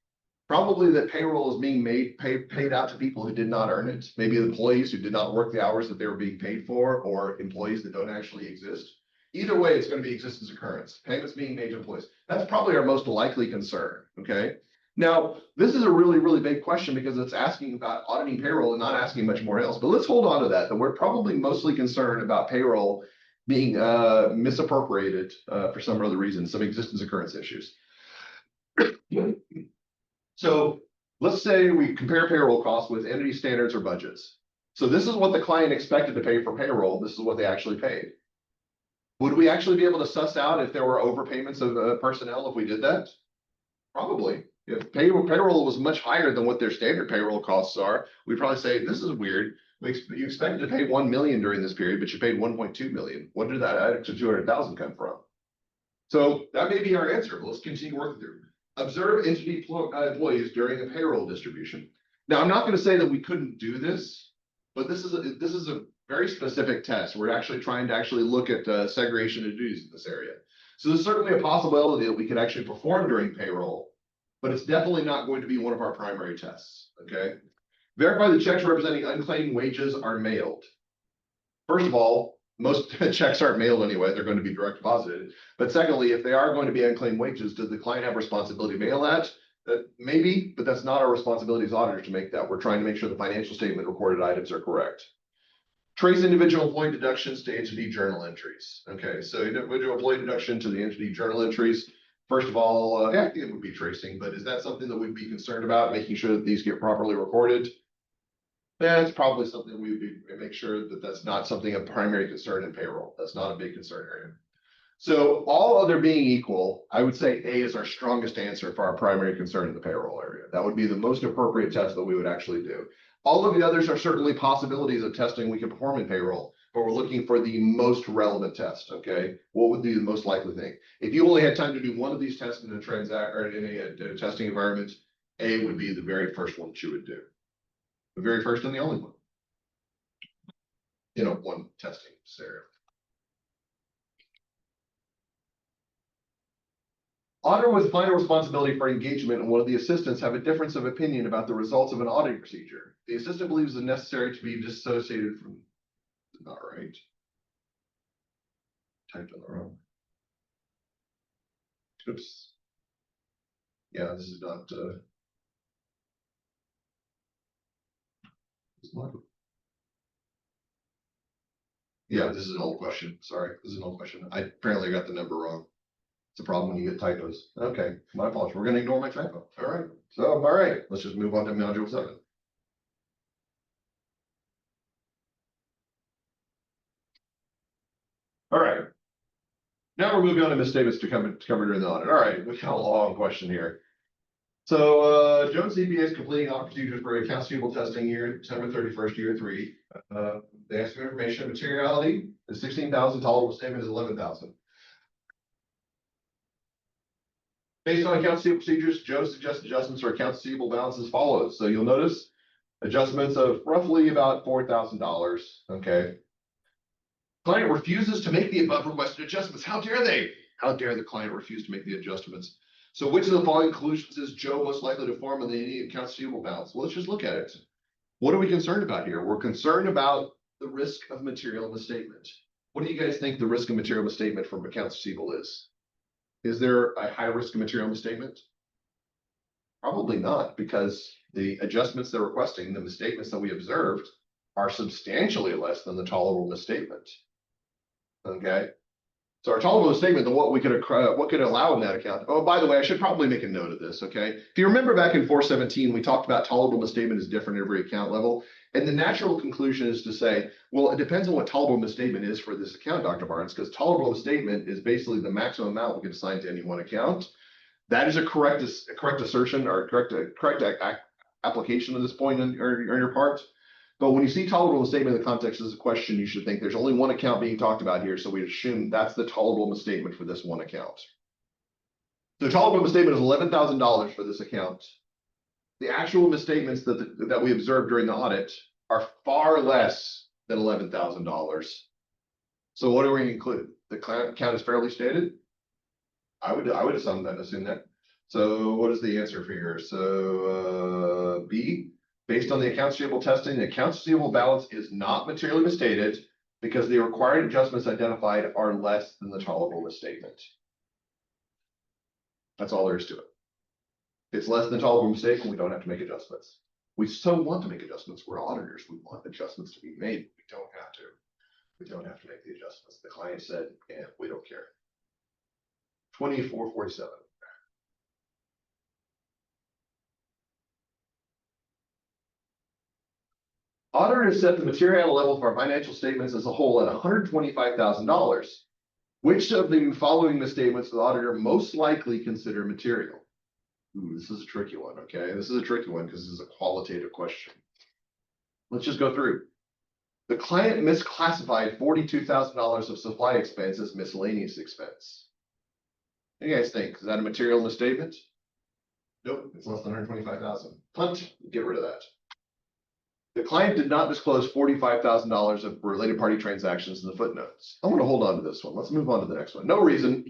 probably that payroll is being paid out to people who did not earn it. Maybe employees who did not work the hours that they were being paid for, or employees that don't actually exist. Either way, it's going to be existence occurrence. Payments being made to employees. That's probably our most likely concern, okay? Now, this is a really, really big question because it's asking about auditing payroll and not asking much more else. But let's hold on to that we're probably mostly concerned about payroll being misappropriated for some other reason, some existence occurrence issues. So let's say we compare payroll costs with entity standards or budgets. So this is what the client expected to pay for payroll. This is what they actually paid. Would we actually be able to suss out if there were overpayments of personnel if we did that? Probably. If payroll was much higher than what their standard payroll costs are, we'd probably say, this is weird. You expected to pay 1 million during this period, but you paid 1.2 million. What did that extra 200,000 come from? So that may be our answer. Let's continue working through. Observe entity employees during a payroll distribution. Now, I'm not going to say that we couldn't do this, but this is a very specific test. We're actually trying to actually look at segregation of duties in this area. So there's certainly a possibility that we could actually perform during payroll, but it's definitely not going to be one of our primary tests, okay? Verify the checks representing unclaimed wages are mailed. First of all, most checks aren't mailed anyway, they're going to be direct deposited. But secondly, if they are going to be unclaimed wages, does the client have responsibility to mail that? Maybe, but that's not our responsibility as auditors to make that. We're trying to make sure the financial statement recorded items are correct. Trace individual employee deductions to entity journal entries. Okay, so individual employee deduction to the entity journal entries. First of all, yeah, I think it would be tracing, but is that something that we'd be concerned about, making sure that these get properly recorded? Yeah, it's probably something we would make sure that that's not something of primary concern in payroll. That's not a big concern area. So all other being equal, I would say A is our strongest answer for our primary concern in the payroll area. That would be the most appropriate test that we would actually do. All of the others are certainly possibilities of testing we can perform in payroll, but we're looking for the most relevant test, okay? What would be the most likely thing? If you only had time to do one of these tests in a testing environment, A would be the very first one that you would do. The very first and the only one. One testing scenario. Auditor with final responsibility for engagement and one of the assistants have a difference of opinion about the results of an audit procedure. The assistant believes it necessary to be dissociated from, not right. Typed on the wrong. Oops. Yeah, this is not, yeah, this is an old question. Sorry, this is an old question. I apparently got the number wrong. It's a problem when you get typos. Okay, my apologies. We're going to ignore my typo. All right. So, all right, let's just move on to module 7. All right. Now we're moving on to misstatements to cover during the audit. All right, we got a long question here. So Jones CPA is completing audit procedures for accounts receivable testing year December 31st, year 3. They ask for information. Materiality is 16,000. Tolerable statement is 11,000. Based on accounts receivable procedures, Joe suggests adjustments for accounts receivable balance as follows. So you'll notice adjustments of roughly about $4,000. Okay. Client refuses to make the above requested adjustments. How dare they? How dare the client refuse to make the adjustments? So which of the following conclusions is Joe most likely to form on the accounts receivable balance? Well, let's just look at it. What are we concerned about here? We're concerned about the risk of material misstatement. What do you guys think the risk of material misstatement from accounts receivable is? Is there a high risk of material misstatement? Probably not, because the adjustments they're requesting, the misstatements that we observed, are substantially less than the tolerable misstatement. Okay. So our tolerable misstatement, what could allow in that account. Oh, by the way, I should probably make a note of this. Okay. If you remember back in 417, we talked about tolerable misstatement is different at every account level. And the natural conclusion is to say, well, it depends on what tolerable misstatement is for this account, Dr. Barnes, because tolerable misstatement is basically the maximum amount we can assign to any one account. That is a correct assertion or correct application at this point on your part. But when you see tolerable misstatement in the context of this question, you should think there's only one account being talked about here. So we assume that's the tolerable misstatement for this one account. The tolerable misstatement is $11,000 for this account. The actual misstatements that we observed during the audit are far less than $11,000. So what do we include? The account is fairly stated. I would assume that. So what is the answer for here? So B. Based on the accounts receivable testing, the accounts receivable balance is not materially misstated because the required adjustments identified are less than the tolerable misstatement. That's all there is to it. If it's less than tolerable misstatement, we don't have to make adjustments. We so want to make adjustments. We're auditors. We want adjustments to be made. We don't have to. We don't have to make the adjustments. The client said, yeah, we don't care. 2447. Auditors set the materiality level for our financial statements as a whole at $125,000. Which of the following misstatements the auditor most likely consider material? Ooh, this is a tricky one, okay? This is a tricky one because this is a qualitative question. Let's just go through. The client misclassified $42,000 of supply expense as miscellaneous expense. What do you guys think? Is that a material misstatement? Nope, it's less than 125,000. Punt, get rid of that. The client did not disclose $45,000 of related party transactions in the footnotes. I want to hold on to this one. Let's move on to the next one. No reason.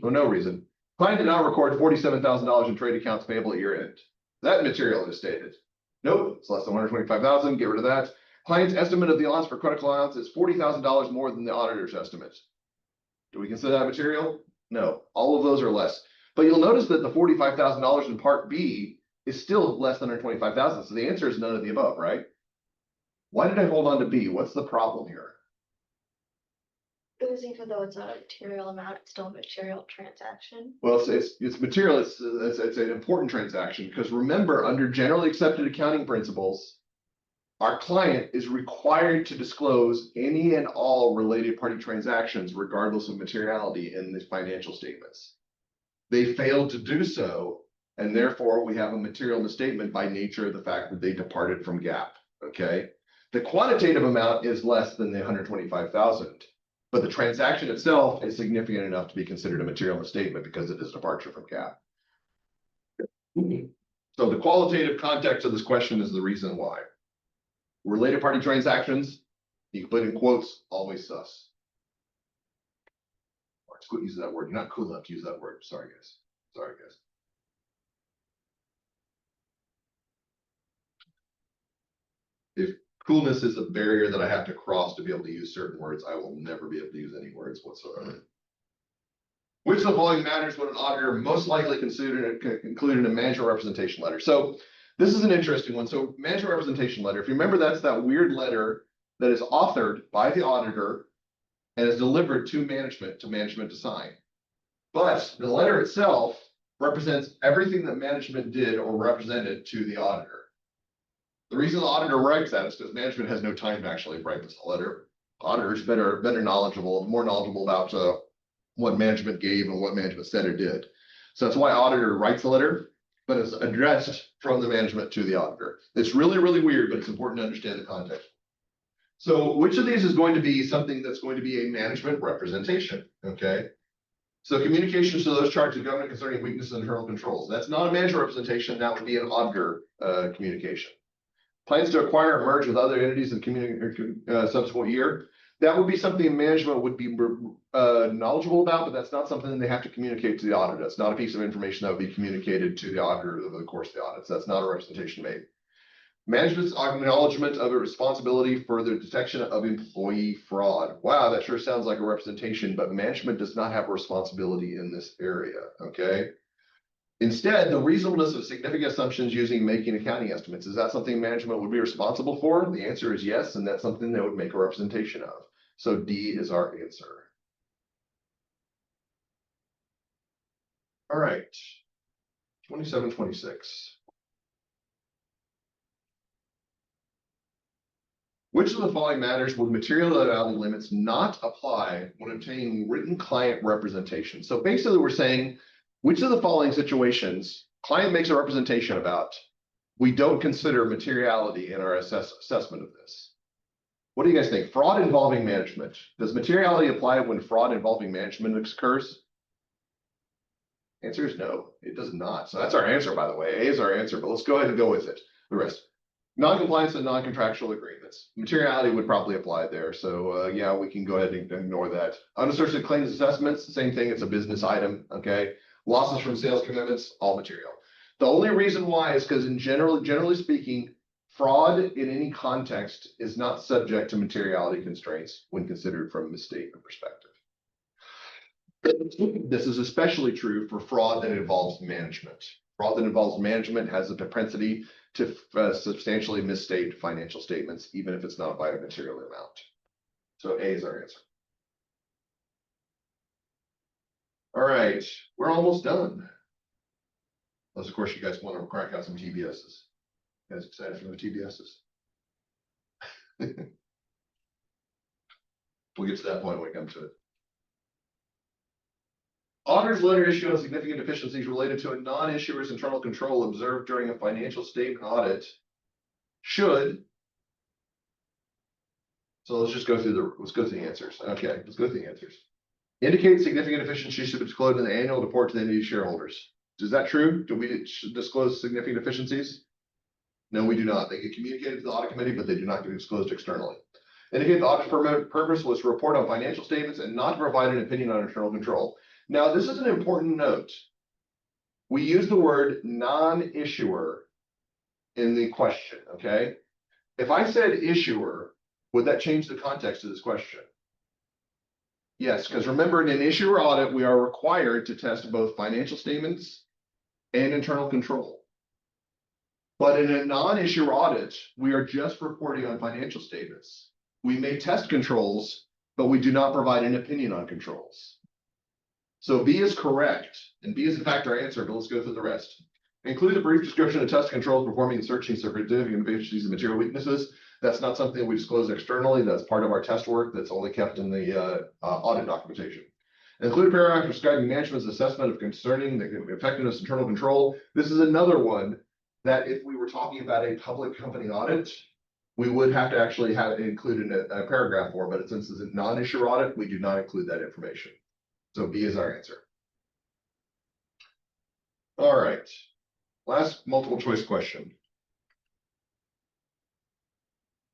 Client did not record $47,000 in trade accounts payable at year end. That material is stated. Nope, it's less than 125,000. Get rid of that. Client's estimate of the allowance for credit allowance is $40,000 more than the auditor's estimate. Do we consider that material? No, all of those are less. But you'll notice that the $45,000 in part B is still less than 125,000. So the answer is none of the above, right? Why did I hold on to B? What's the problem here? Because even though it's not a material amount, it's still a material transaction. Well, it's material. It's an important transaction because remember, under generally accepted accounting principles, our client is required to disclose any and all related party transactions, regardless of materiality, in the financial statements. They failed to do so, and therefore we have a material misstatement by nature of the fact that they departed from GAAP. Okay. The quantitative amount is less than the 125,000, but the transaction itself is significant enough to be considered a material misstatement because it is a departure from GAAP. So the qualitative context of this question is the reason why. Related party transactions, you can put in quotes, always sus. Or quit using that word. You're not cool enough to use that word. Sorry, guys. Sorry, guys. If coolness is a barrier that I have to cross to be able to use certain words, I will never be able to use any words whatsoever. Which of the following matters would an auditor most likely include in a management representation letter? So this is an interesting one. So management representation letter, if you remember, that's that weird letter that is authored by the auditor and is delivered to management to sign. But the letter itself represents everything that management did or represented to the auditor. The reason the auditor writes that is because management has no time to actually write this letter. Auditors better knowledgeable, more knowledgeable about what management gave and what management said or did. So that's why auditor writes the letter, but it's addressed from the management to the auditor. It's really, really weird, but it's important to understand the context. So which of these is going to be something that's going to be a management representation? Okay. So communications to those charged with government concerning weaknesses and internal controls. That's not a management representation. That would be an auditor communication. Plans to acquire or merge with other entities in subsequent year. That would be something management would be knowledgeable about, but that's not something they have to communicate to the auditor. That's not a piece of information that would be communicated to the auditor over the course of the audits. That's not a representation made. Management's acknowledgement of a responsibility for the detection of employee fraud. Wow, that sure sounds like a representation, but management does not have a responsibility in this area, okay? Instead, the reasonableness of significant assumptions using making accounting estimates. Is that something management would be responsible for? The answer is yes, and that's something they would make a representation of. So D is our answer. All right, 2726. Which of the following matters would materiality limits not apply when obtaining written client representation? So basically we're saying, which of the following situations client makes a representation about, we don't consider materiality in our assessment of this? What do you guys think? Fraud involving management. Does materiality apply when fraud involving management occurs? Answer is no, it does not. So that's our answer, by the way. A is our answer, but let's go ahead and go with it. The rest. Non-compliance and non-contractual agreements. Materiality would probably apply there. So yeah, we can go ahead and ignore that. Unasserted claims assessments, same thing. It's a business item. Okay. Losses from sales commitments, all material. The only reason why is because generally speaking, fraud in any context is not subject to materiality constraints when considered from a misstatement perspective. This is especially true for fraud that involves management. Fraud that involves management has a propensity to substantially misstate financial statements, even if it's not by a material amount. So A is our answer. All right, we're almost done. Unless, of course, you guys want to crack out some TBSs. You guys excited for the TBSs? We'll get to that point when we come to it. Auditor's letter issue on significant deficiencies related to a non-issuer's internal control observed during a financial statement audit should. So let's just go through the answers. Okay, let's go through the answers. Indicate significant deficiencies should be disclosed in the annual report to the entity shareholders. Is that true? Do we disclose significant deficiencies? No, we do not. They get communicated to the audit committee, but they do not get disclosed externally. Indicate the audit purpose was to report on financial statements and not to provide an opinion on internal control. Now, this is an important note. We use the word non-issuer in the question, okay? If I said issuer, would that change the context of this question? Yes, because remember, in an issuer audit, we are required to test both financial statements and internal control. But in a non-issuer audit, we are just reporting on financial statements. We may test controls, but we do not provide an opinion on controls. So B is correct, and B is in fact our answer, but let's go through the rest. Include a brief description of test controls performing and searching for significant deficiencies and material weaknesses. That's not something we disclose externally. That's part of our test work that's only kept in the audit documentation. Include a paragraph describing management's assessment of concerning the effectiveness of internal control. This is another one that if we were talking about a public company audit, we would have to actually have it included in a paragraph for, but since it's a non-issuer audit, we do not include that information. So B is our answer. All right, last multiple choice question.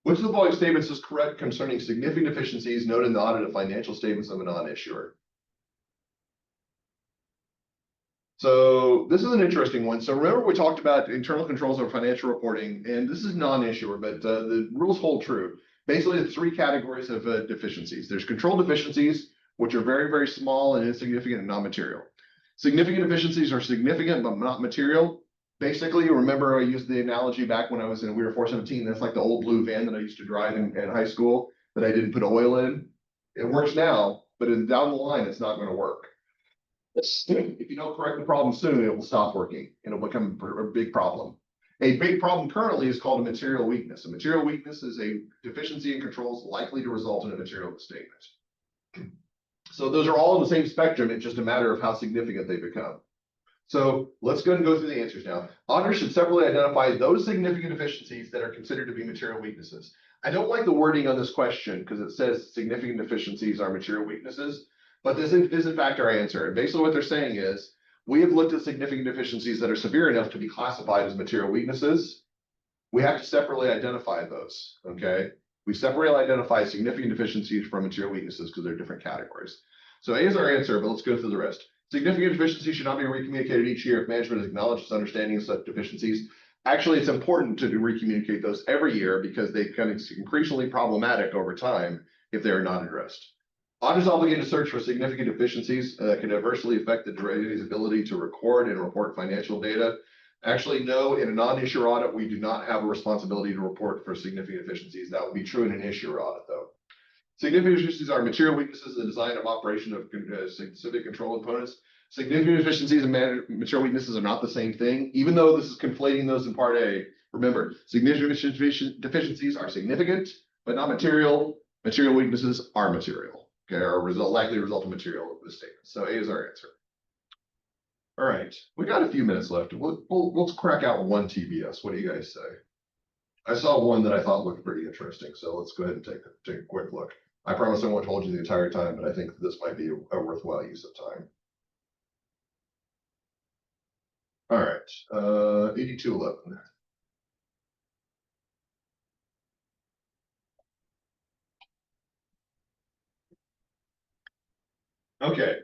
Which of the following statements is correct concerning significant deficiencies noted in the audit of financial statements of a non-issuer? So this is an interesting one. So remember we talked about internal controls over financial reporting, and this is non-issuer, but the rules hold true. Basically, the three categories of deficiencies. There's control deficiencies, which are very, very small and insignificant and non-material. Significant deficiencies are significant but not material. Basically, remember I used the analogy back when I was in, we were 417, that's like the old blue van that I used to drive in high school that I didn't put oil in. It works now, but down the line, it's not going to work. If you don't correct the problem soon, it will stop working and it'll become a big problem. A big problem currently is called a material weakness. A material weakness is a deficiency in controls likely to result in a material misstatement. So those are all in the same spectrum. It's just a matter of how significant they become. So let's go ahead and go through the answers now. Auditors should separately identify those significant deficiencies that are considered to be material weaknesses. I don't like the wording on this question because it says significant deficiencies are material weaknesses, but this is in fact our answer. And basically what they're saying is, we have looked at significant deficiencies that are severe enough to be classified as material weaknesses. We have to separately identify those, okay? We separately identify significant deficiencies from material weaknesses because they're different categories. So A is our answer, but let's go through the rest. Significant deficiencies should not be recommunicated each year if management has acknowledged its understanding of such deficiencies. Actually, it's important to recommunicate those every year because they become increasingly problematic over time if they are not addressed. Auditors obligated to search for significant deficiencies that can adversely affect the entity's ability to record and report financial data. Actually, no, in a non-issuer audit, we do not have a responsibility to report for significant deficiencies. That would be true in an issuer audit, though. Significant deficiencies are material weaknesses in the design of operation of specific control components. Significant deficiencies and material weaknesses are not the same thing, even though this is conflating those in part A. Remember, significant deficiencies are significant, but not material. Material weaknesses are material, okay, or likely result of material of this statement. So A is our answer. All right, we got a few minutes left. Let's crack out one TBS. What do you guys say? I saw one that I thought looked pretty interesting, so let's go ahead and take a quick look. I promise I won't hold you the entire time, but I think this might be a worthwhile use of time. All right, 8211. Okay,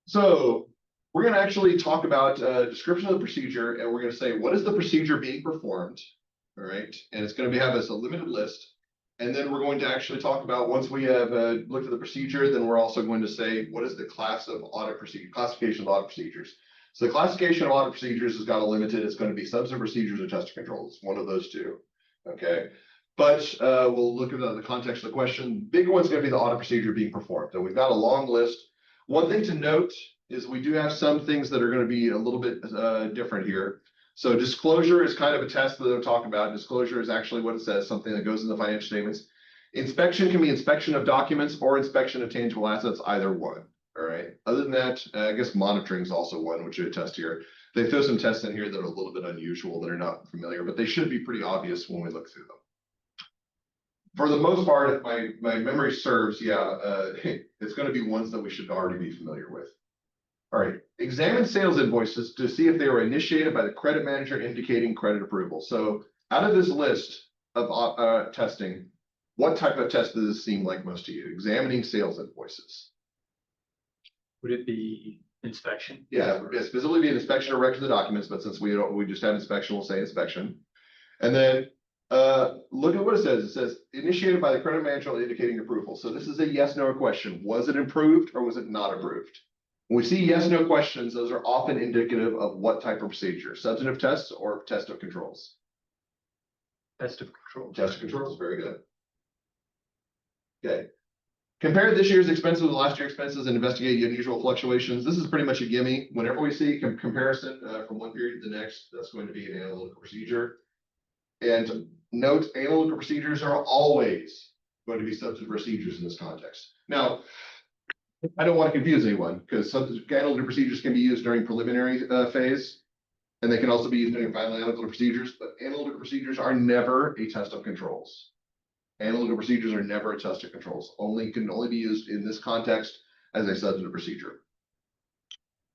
so we're going to actually talk about a description of the procedure, and we're going to say, what is the procedure being performed? All right, and it's going to have as a limited list. And then we're going to actually talk about, once we have looked at the procedure, then we're also going to say, what is the classification of audit procedures? So the classification of audit procedures has got a limited, it's going to be substantive procedures or test controls, one of those two, okay? But we'll look at the context of the question. Big one's going to be the audit procedure being performed. So we've got a long list. One thing to note is we do have some things that are going to be a little bit different here. So disclosure is kind of a test that they'll talk about. Disclosure is actually what it says, something that goes in the financial statements. Inspection can be inspection of documents or inspection of tangible assets, either one. All right. Other than that, I guess monitoring is also one, which I test here. They throw some tests in here that are a little bit unusual, that are not familiar, but they should be pretty obvious when we look through them. For the most part, if my memory serves, it's going to be ones that we should already be familiar with. All right, examine sales invoices to see if they were initiated by the credit manager indicating credit approval. So out of this list of testing, what type of test does this seem like most to you? Examining sales invoices. Would it be inspection? Yeah, it's specifically be an inspection or record of the documents, but since we just have inspection, we'll say inspection. And then look at what it says. It says initiated by the credit manager indicating approval. So this is a yes, no question. Was it approved or was it not approved? When we see yes, no questions, those are often indicative of what type of procedure, substantive tests or test of controls. Test of control. Test of controls, very good. Okay. Compare this year's expenses with last year's expenses and investigate unusual fluctuations. This is pretty much a gimme. Whenever we see comparison from one period to the next, that's going to be an analytical procedure. And note, analytical procedures are always going to be substantive procedures in this context. Now, I don't want to confuse anyone because analytical procedures can be used during preliminary phase, and they can also be used during final analytical procedures, but analytical procedures are never a test of controls. Analytical procedures are never a test of controls. Can only be used in this context as a substantive procedure.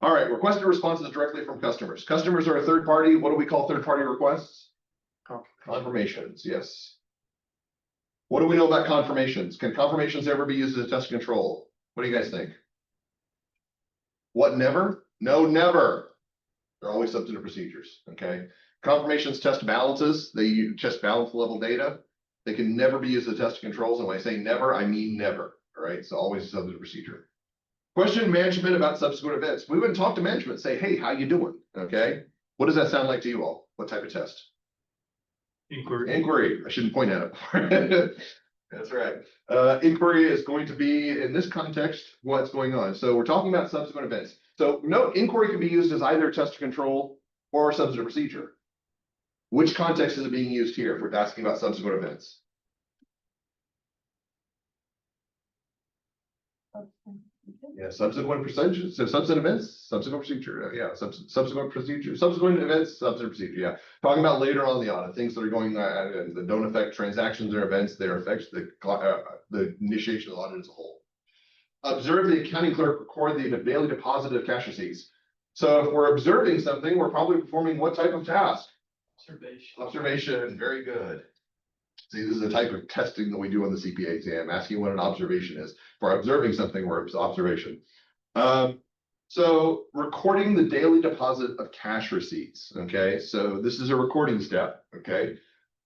All right, requested responses directly from customers. Customers are a third party. What do we call third party requests? Confirmations, yes. What do we know about confirmations? Can confirmations ever be used as a test of control? What do you guys think? What, never? No, never. They're always substantive procedures, okay? Confirmations test balances. They test balance level data. They can never be used as a test of controls. And when I say never, I mean never, all right? So always a substantive procedure. Question management about subsequent events. We wouldn't talk to management, say, hey, how you doing, okay? What does that sound like to you all? What type of test? Inquiry. Inquiry. I shouldn't point at it. That's right. Inquiry is going to be, in this context, what's going on. So we're talking about subsequent events. So note, inquiry can be used as either a test of control or a substantive procedure. Which context is it being used here if we're asking about subsequent events? Yeah, subsequent procedure. So subsequent events, subsequent procedure. Yeah, subsequent procedure, subsequent events, subsequent procedure. Yeah, talking about later on the audit, things that are going that don't affect transactions or events, they affect the initiation of the audit as a whole. Observe the accounting clerk record the daily deposit of cash receipts. So if we're observing something, we're probably performing what type of task? Observation. Observation. Very good. See, this is the type of testing that we do on the CPA exam, asking what an observation is. For observing something, we're observation. So recording the daily deposit of cash receipts. Okay, so this is a recording step. Okay,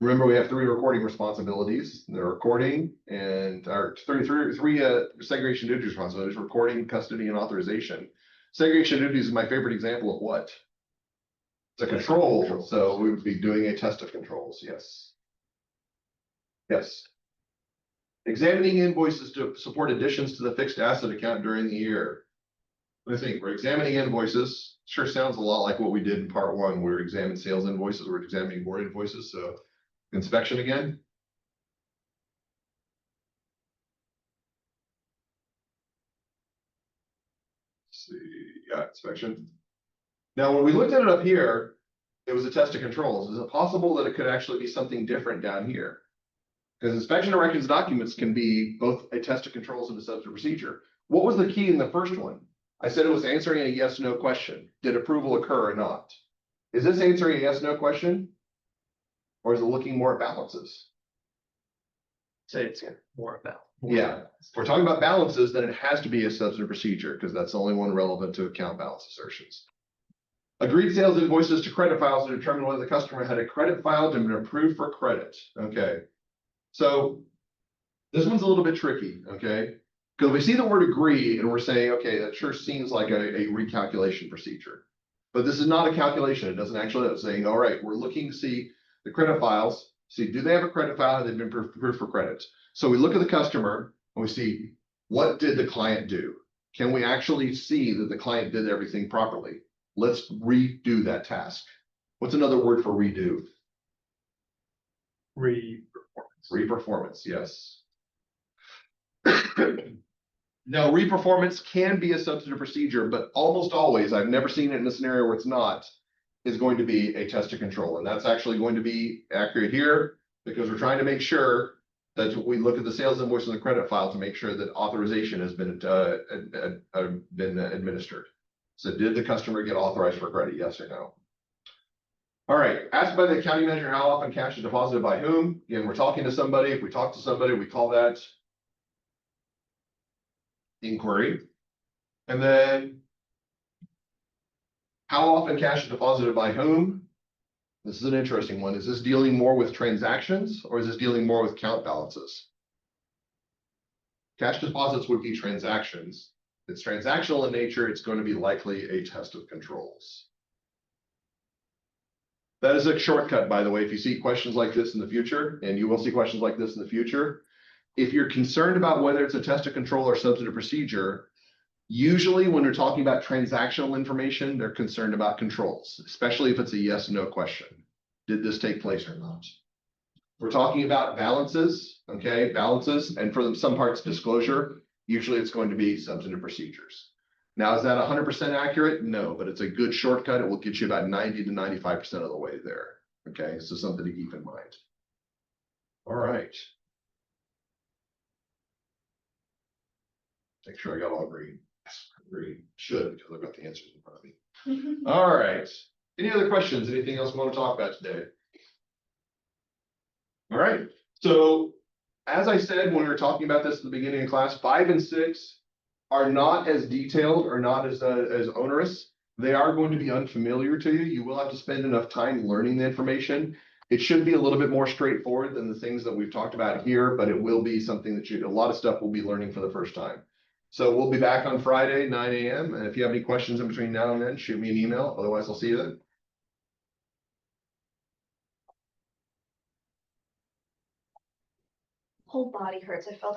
remember we have 3 recording responsibilities: the recording and our three segregation duty responsibilities: recording, custody, and authorization. Segregation duties is my favorite example of what? It's a control. So we would be doing a test of controls. Yes. Yes. Examining invoices to support additions to the fixed asset account during the year. I think we're examining invoices. Sure sounds a lot like what we did in part 1. We were examining sales invoices. We're examining more invoices. So inspection again. Let's see. Yeah, inspection. Now, when we looked at it up here, it was a test of controls. Is it possible that it could actually be something different down here? Because inspection of records documents can be both a test of controls and a substantive procedure. What was the key in the first one? I said it was answering a yes, no question. Did approval occur or not? Is this answering a yes, no question? Or is it looking more at balances? Say it's more about. Yeah. If we're talking about balances, then it has to be a substantive procedure because that's the only one relevant to account balance assertions. Agreed sales invoices to credit files to determine whether the customer had a credit filed and been approved for credit. Okay. So this one's a little bit tricky, okay? Because we see the word agree and we're saying, okay, that sure seems like a recalculation procedure. But this is not a calculation. It doesn't actually, it's saying, all right, we're looking to see the credit files, see, do they have a credit file and they've been approved for credit? So we look at the customer and we see, what did the client do? Can we actually see that the client did everything properly? Let's redo that task. What's another word for redo? Re-performance. Reperformance, yes. Now, reperformance can be a substantive procedure, but almost always, I've never seen it in a scenario where it's not, is going to be a test of control. And that's actually going to be accurate here because we're trying to make sure that we look at the sales invoice and the credit file to make sure that authorization has been administered. So did the customer get authorized for credit? Yes or no? All right, asked by the accounting manager how often cash is deposited by whom? Again, we're talking to somebody. If we talk to somebody, we call that inquiry. And then how often cash is deposited by whom? This is an interesting one. Is this dealing more with transactions or is this dealing more with account balances? Cash deposits would be transactions. If it's transactional in nature, it's going to be likely a test of controls. That is a shortcut, by the way, if you see questions like this in the future, and you will see questions like this in the future. If you're concerned about whether it's a test of control or substantive procedure, usually when we're talking about transactional information, they're concerned about controls, especially if it's a yes or no question. Did this take place or not? We're talking about balances, okay, balances, and for some parts disclosure, usually it's going to be substantive procedures. Now, is that 100% accurate? No, but it's a good shortcut. It will get you about 90 to 95% of the way there. Okay, so something to keep in mind. All right. Make sure I got all green. Green should, because I've got the answers in front of me. All right. Any other questions? Anything else we want to talk about today? All right. So as I said, when we were talking about this at the beginning of class, 5 and 6 are not as detailed or not as onerous. They are going to be unfamiliar to you. You will have to spend enough time learning the information. It should be a little bit more straightforward than the things that we've talked about here, but it will be something that a lot of stuff we'll be learning for the first time. So we'll be back on Friday, 9 a.m. And if you have any questions in between now and then, shoot me an email. Otherwise, I'll see you then. Whole body hurts. I felt